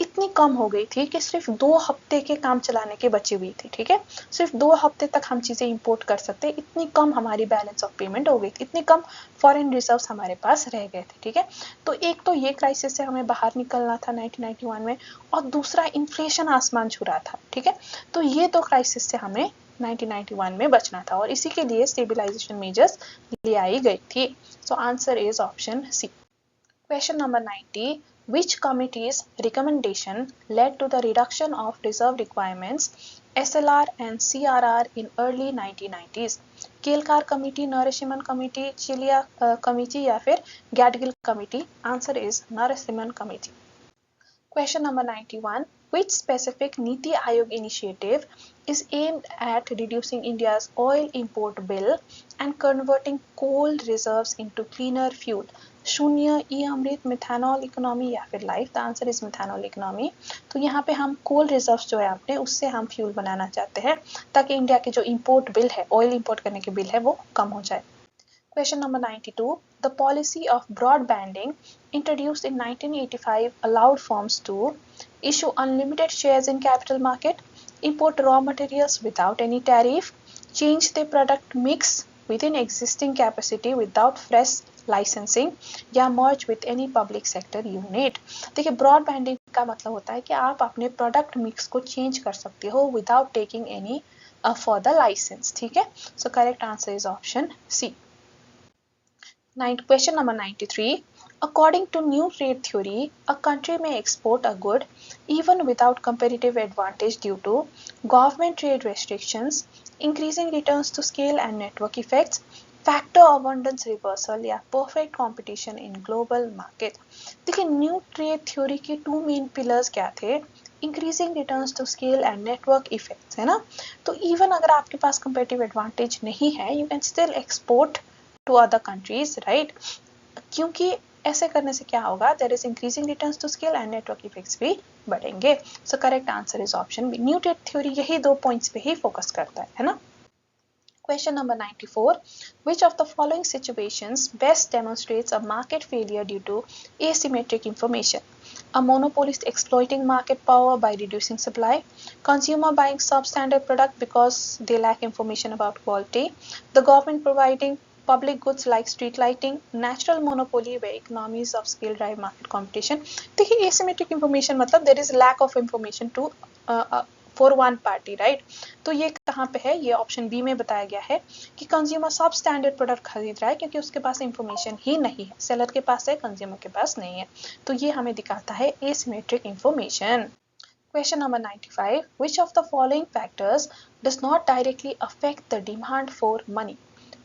इतनी कम हो गई थी कि सिर्फ 2 हफ्ते के काम चलाने के बची हुई थी. ठीक है, सिर्फ 2 हफ्ते तक हम चीज़ें इंपोर्ट कर सकते, इतनी कम हमारी बैलेंस ऑफ पेमेंट हो गई थी, इतनी कम फॉरेन रिजर्व्स हमारे पास रह गए थे. ठीक है, तो एक तो ये क्राइसिस से हमें बाहर निकलना था 1991 में, और दूसरा इन्फ्लेशन आसमान छू रहा था. ठीक है, तो ये दो क्राइसिस से हमें 1991 में बचना था और इसी के लिए स्टेबलाइजेशन मेजर्स ले आई गई थी. So answer is option C. Question number 90. Which committee's recommendation led to the reduction of reserve requirements SLR and CRR in early 1990s? Kelkar committee, Narasimham committee, Chelliah committee या फिर Gadgil committee? Answer is Narasimham committee. Question number 91. Which specific Niti Aayog initiative is aimed at reducing India's oil import bill and converting coal reserves into cleaner fuel? शून्य, ई अमृत, मिथेनॉल इकोनॉमी या फिर life? The answer is methanol economy. तो यहाँ पे हम कोल रिजर्व्स जो है अपने, उससे हम फ्यूल बनाना चाहते हैं ताकि इंडिया के जो इंपोर्ट बिल है, ऑयल इंपोर्ट करने के बिल है, वो कम हो जाए. Question number 92. The policy of broadbanding introduced in 1985 allowed firms to issue unlimited shares in capital market, import raw materials without any tariff, change their product mix within existing capacity without fresh licensing, या merge with any public sector unit. देखिए ब्रॉडबैंडिंग का मतलब होता है कि आप अपने प्रोडक्ट मिक्स को चेंज कर सकते हो without taking any for the licence. ठीक है, so correct answer is option C. Question number 93. According to new trade theory, a country may export a good even without comparative advantage due to government trade restrictions, increasing returns to scale and network effects, factor abundance reversal या perfect competition in global market. देखिए न्यू ट्रेड थ्योरी के 2 मेन पिलर्स क्या थे? Increasing returns to scale and network effects, है ना. तो इवन अगर आपके पास कंपेरेटिव एडवांटेज नहीं है, you can still export to other countries, right? क्योंकि ऐसे करने से क्या होगा, there is increasing returns to scale and network effects भी बढ़ेंगे. So correct answer is option B. New trade theory यही 2 पॉइंट्स पे ही फोकस करता है ना. Question number 94. Which of the following situations best demonstrates a market failure due to asymmetric information? A monopolist exploiting market power by reducing supply, consumer buying substandard product because they lack information about quality, the government providing public goods like street lighting, natural monopoly where economies of scale drive market competition. देखिए asymmetric information मतलब there is lack of information to for one party, right? तो ये कहाँ पे है? ये ऑप्शन बी में बताया गया है कि कंज्यूमर सब स्टैंडर्ड प्रोडक्ट खरीद रहा है क्योंकि उसके पास इंफॉर्मेशन ही नहीं है, सेलर के पास है, कंज्यूमर के पास नहीं है. तो ये हमें दिखाता है asymmetric information. Question number 95. Which of the following factors does not directly affect the demand for money?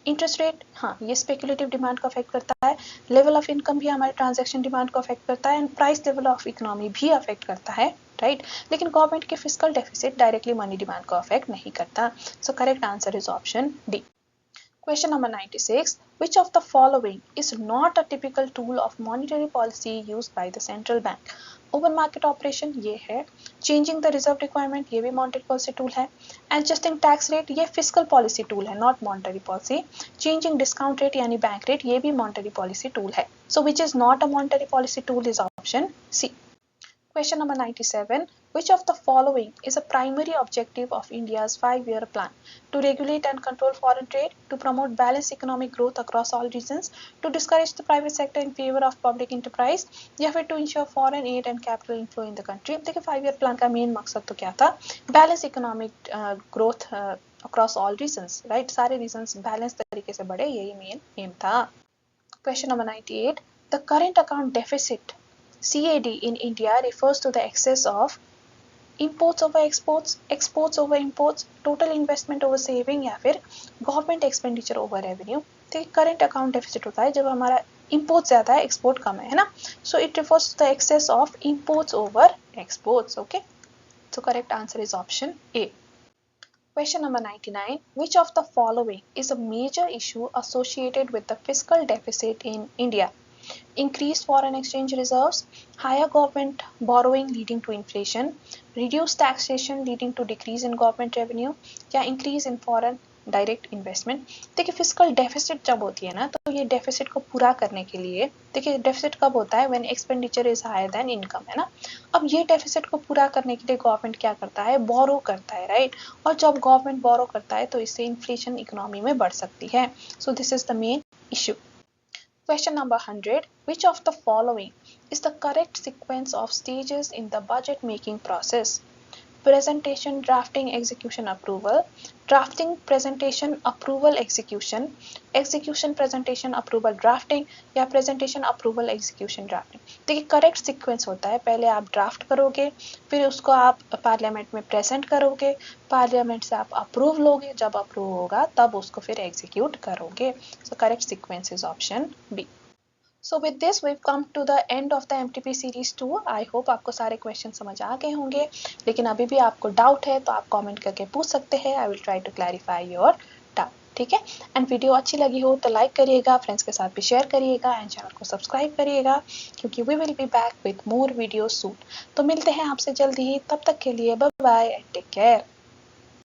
Interest rate, हाँ ये स्पेकुलेटिव डिमांड को अफेक्ट करता है. लेवल ऑफ इनकम भी हमारे ट्रांजैक्शन डिमांड को अफेक्ट करता है and price level of economy भी अफेक्ट करता है, राइट. लेकिन गवर्नमेंट के fiscal deficit directly money demand को अफेक्ट नहीं करता. सो correct answer is option D. Question number 96. Which of the following is not a typical tool of monetary policy used by the central bank? Open market operation ये है, चेंजिंग द रिजर्व रिक्वायरमेंट ये भी मॉनेटरी पॉलिसी टूल है, एडजस्टिंग टैक्स रेट ये फिस्कल पॉलिसी टूल है, not monetary policy, changing discount rate यानी बैंक रेट ये भी मॉनेटरी पॉलिसी टूल है. So which is not a monetary policy tool is option C. Question number 97. Which of the following is a primary objective of India's 5-year plan? To regulate and control foreign trade, to promote balanced economic growth across all regions, to discourage the private sector in favor of public enterprise, या फिर to ensure foreign aid and capital inflow in the country. देखिए 5-year plan का मेन मकसद तो क्या था? Balance economic growth across all regions, right? सारे regions balance तरीके से बढ़े, यही मेन एम था. Question number 98. The current account deficit CAD in India refers to the excess of imports over exports, exports over imports, total investment over saving या फिर गवर्नमेंट एक्सपेंडिचर ओवर रेवेन्यू. तो करंट अकाउंट डेफिसिट होता है जब हमारा इंपोर्ट ज़्यादा है एक्सपोर्ट कम है ना. So it refers to the excess of imports over exports. Okay, so correct answer is option A. Question number 99. Which of the following is a major issue associated with the fiscal deficit in India? Increased foreign exchange reserves, higher government borrowing leading to inflation, reduced taxation leading to decrease in government revenue, या increase in foreign direct investment. देखिए फिजिकल डेफिसिट जब होती है ना तो ये डेफिसिट को पूरा करने के लिए, देखिए डेफिसिट कब होता है? When expenditure is higher than income, है ना. अब ये डेफिसिट को पूरा करने के लिए गवर्नमेंट क्या करता है? बोरो करता है, राइट. और जब गवर्नमेंट बोरो करता है तो इससे इन्फ्लेशन इकोनॉमी में बढ़ सकती है. So this is the main issue. Question number 100. Which of the following is the correct sequence of stages in the budget making process? Presentation, drafting, execution, approval. Drafting, presentation, approval, execution. Execution, presentation, approval, drafting. या presentation, approval, execution, drafting. देखिए करेक्ट सीक्वेंस होता है, पहले आप ड्राफ्ट करोगे, फिर उसको आप पार्लियामेंट में प्रेजेंट करोगे, पार्लियामेंट से आप अप्रूव लोगे, जब अप्रूव होगा तब उसको फिर एग्जीक्यूट करोगे. So correct sequence is option B. So with this we've come to the end of the MTP series 2. I hope आपको सारे क्वेश्चन समझ आ गए होंगे, लेकिन अभी भी आपको डाउट है तो आप कमेंट करके पूछ सकते हैं. I will try to clarify your doubt. ठीक है, एंड वीडियो अच्छी लगी हो तो लाइक करिएगा, फ्रेंड्स के साथ भी शेयर करिएगा, एंड चैनल को सब्सक्राइब करिएगा, क्योंकि we will be back with more video soon. तो मिलते हैं आपसे जल्दी ही, तब तक के लिए bye bye and take care.